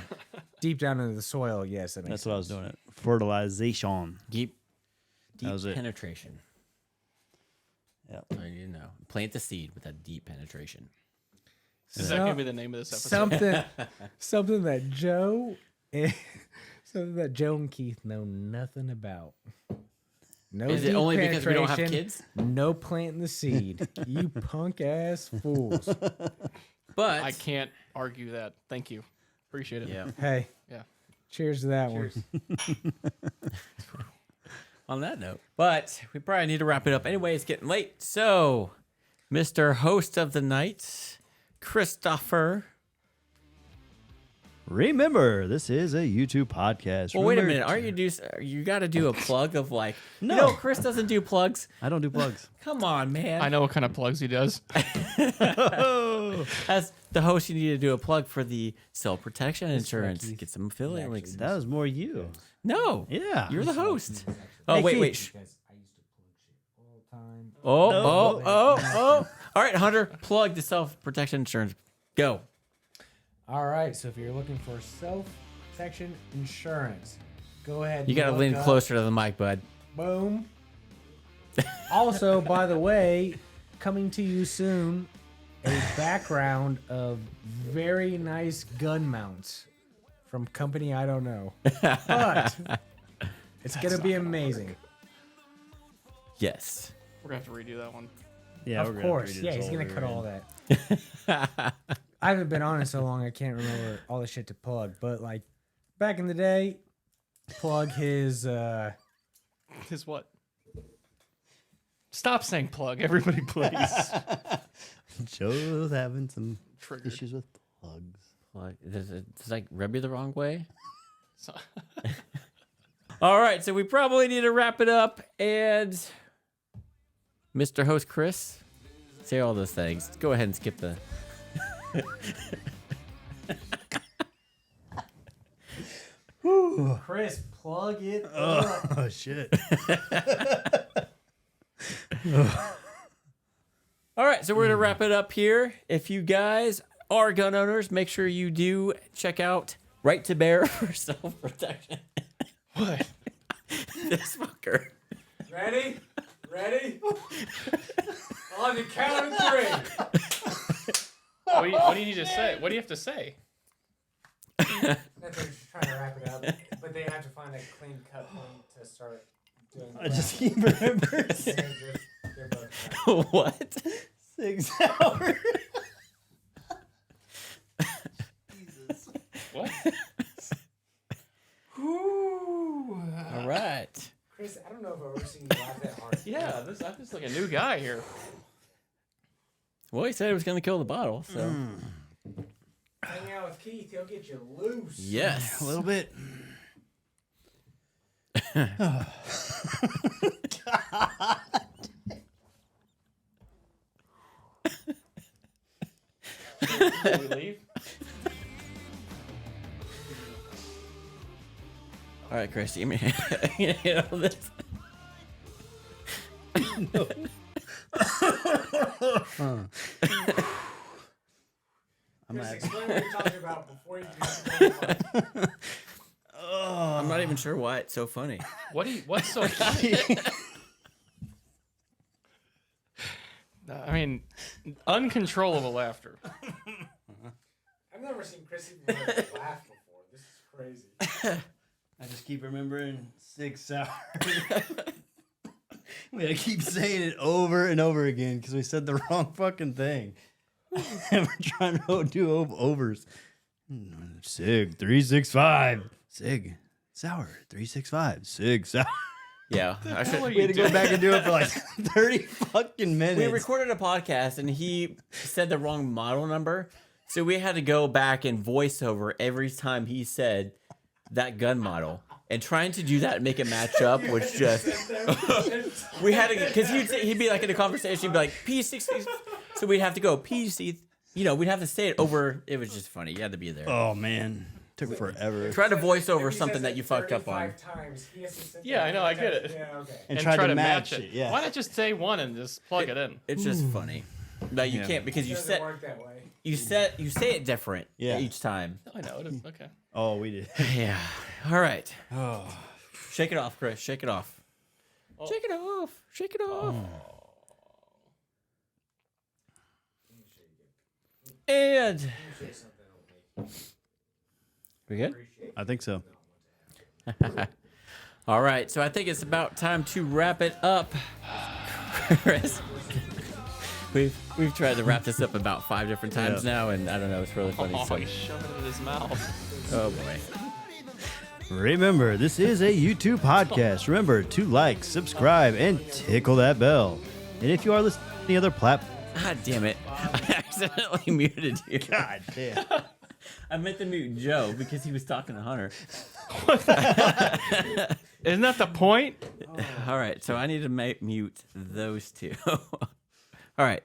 deep down into the soil, yes, that makes That's sense. what I was doing. It fertilization. Deep was it. penetration. Yeah. So, you know, plant the seed with that deep penetration. Is that gonna be the name of this episode? Something that Joe and Keith know nothing about. No Is it deep only because we don't have penetration, kids? No planting the seed. You punk ass fools. But I can't argue that. Thank you. Appreciate it. yeah. Hey, Yeah. cheers to that Cheers. one. On that note, but we probably need to wrap it up anyway. It's getting late. So, Mr. Host of the Night, Christopher. Remember, this is a YouTube podcast. Well, wait a Remember minute. Aren't you got to do a plug of like, No. no, Chris doesn't do plugs. I don't do plugs. Come on, man. I know what kind of plugs he does. As the host, you need to do a plug for the cell protection insurance. Keith. Get some affiliate links. That was more you. No. Yeah. You're the host. Oh, Hey, wait, Keith. wait. I used to plug shit all the time. Oh. All right, Hunter, plug the self protection insurance. Go. All right, so if you're looking for self-protection insurance, go ahead. You got to look lean up- closer to the mic, bud. Boom. Also, by the way, coming to you soon, a background of very nice gun mounts from company I don't know, but it's gonna be amazing. Yes. We're gonna have to redo that one. Yeah, Of course, yeah, he's gonna cut all that. I haven't been on it so long, I can't remember all the shit to plug. But like back in the day, plug his. His what? Stop saying plug, everybody, please. Joe's having some Triggered. issues with plugs. Like, does it like rub you the wrong way? So- All right, so we probably need to wrap it up. And Mr. Host Chris, say all those things. Go ahead and skip the. Chris, plug it. Oh shit. All right, so we're gonna wrap it up here. If you guys are gun owners, make sure you do check out Right to Bear for self protection. what? This fucker. Ready? Ready? On the count of three. What do you need to say? What do you have to say? They're just trying to wrap it up, but they have to find a clean cut point to start doing. I just keep remembering They're both What? 6 hours. Jesus. What? All right. Chris, I don't know if I've ever seen you laugh that hard. Yeah, I'm just like a new guy here. Well, he said he was gonna kill the bottle, so Hang out with Keith, he'll get you loose. yes. A little bit. Can we leave? All right, Chris, you mean you know this? Chris, explain what you're talking about before you do the I'm not even sure why it's so funny. What's so funny? I mean, Uncontrollable laughter. I've never seen Chris even laugh before. This is crazy. I just keep remembering Sig Sauer. We gotta keep saying it over and over again because we said the wrong fucking thing. And we're trying to do overs. Sig 365. Sig Sauer 365. Sig Sauer. Yeah, I should. We had to go back and do it for like 30 fucking minutes. We recorded a podcast and he said the wrong model number, so we had to go back and voice over every time he said that gun model. And trying to do that and make it match up was just. We had to, because he'd be like in a conversation, he'd be like P60, so we'd have to go PC. You know, we'd have to say it over. It was just funny. You had to be there. Oh man, took forever. Try to voice over something that you fucked up on. Yeah, I know, I get it. Yeah, okay. And Try try to match it. it. Yeah. Why not just say one and just plug it in? It's just funny. No, you can't because you Doesn't work that way. you say it different each time. I know it. Okay. Oh, we did. Yeah. All right. Oh. Shake it off, Chris. Shake it off. Oh. Shake it off. Shake it off. And we good? I think so. All right. So I think it's about time to wrap it up. Chris, we've tried to wrap this up about 5 different times now, and I don't know. It's really funny. Oh, So, he's shoving it in his mouth. oh boy. Remember, this is a YouTube podcast. Remember to like, subscribe, and tickle that bell. And if you are listening to any other platform, God damn it! I accidentally muted you. God damn. I meant to mute Joe because he was talking to Hunter. Isn't that the point? All right, so I need to mute those two. All right.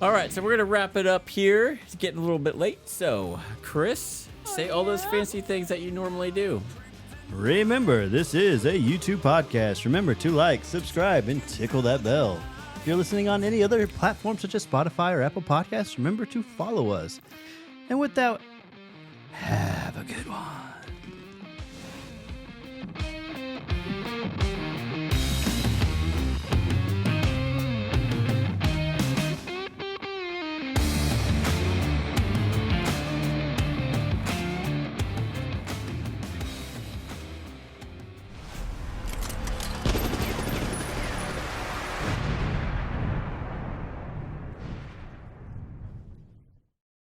All right, so we're going to wrap it up here. It's getting a little bit late. So, Chris, say all those fancy things that you normally do. Remember, this is a YouTube podcast. Remember to like, subscribe, and tickle that bell. If you're listening on any other platform such as Spotify or Apple Podcasts, remember to follow us. And with that, have a good one.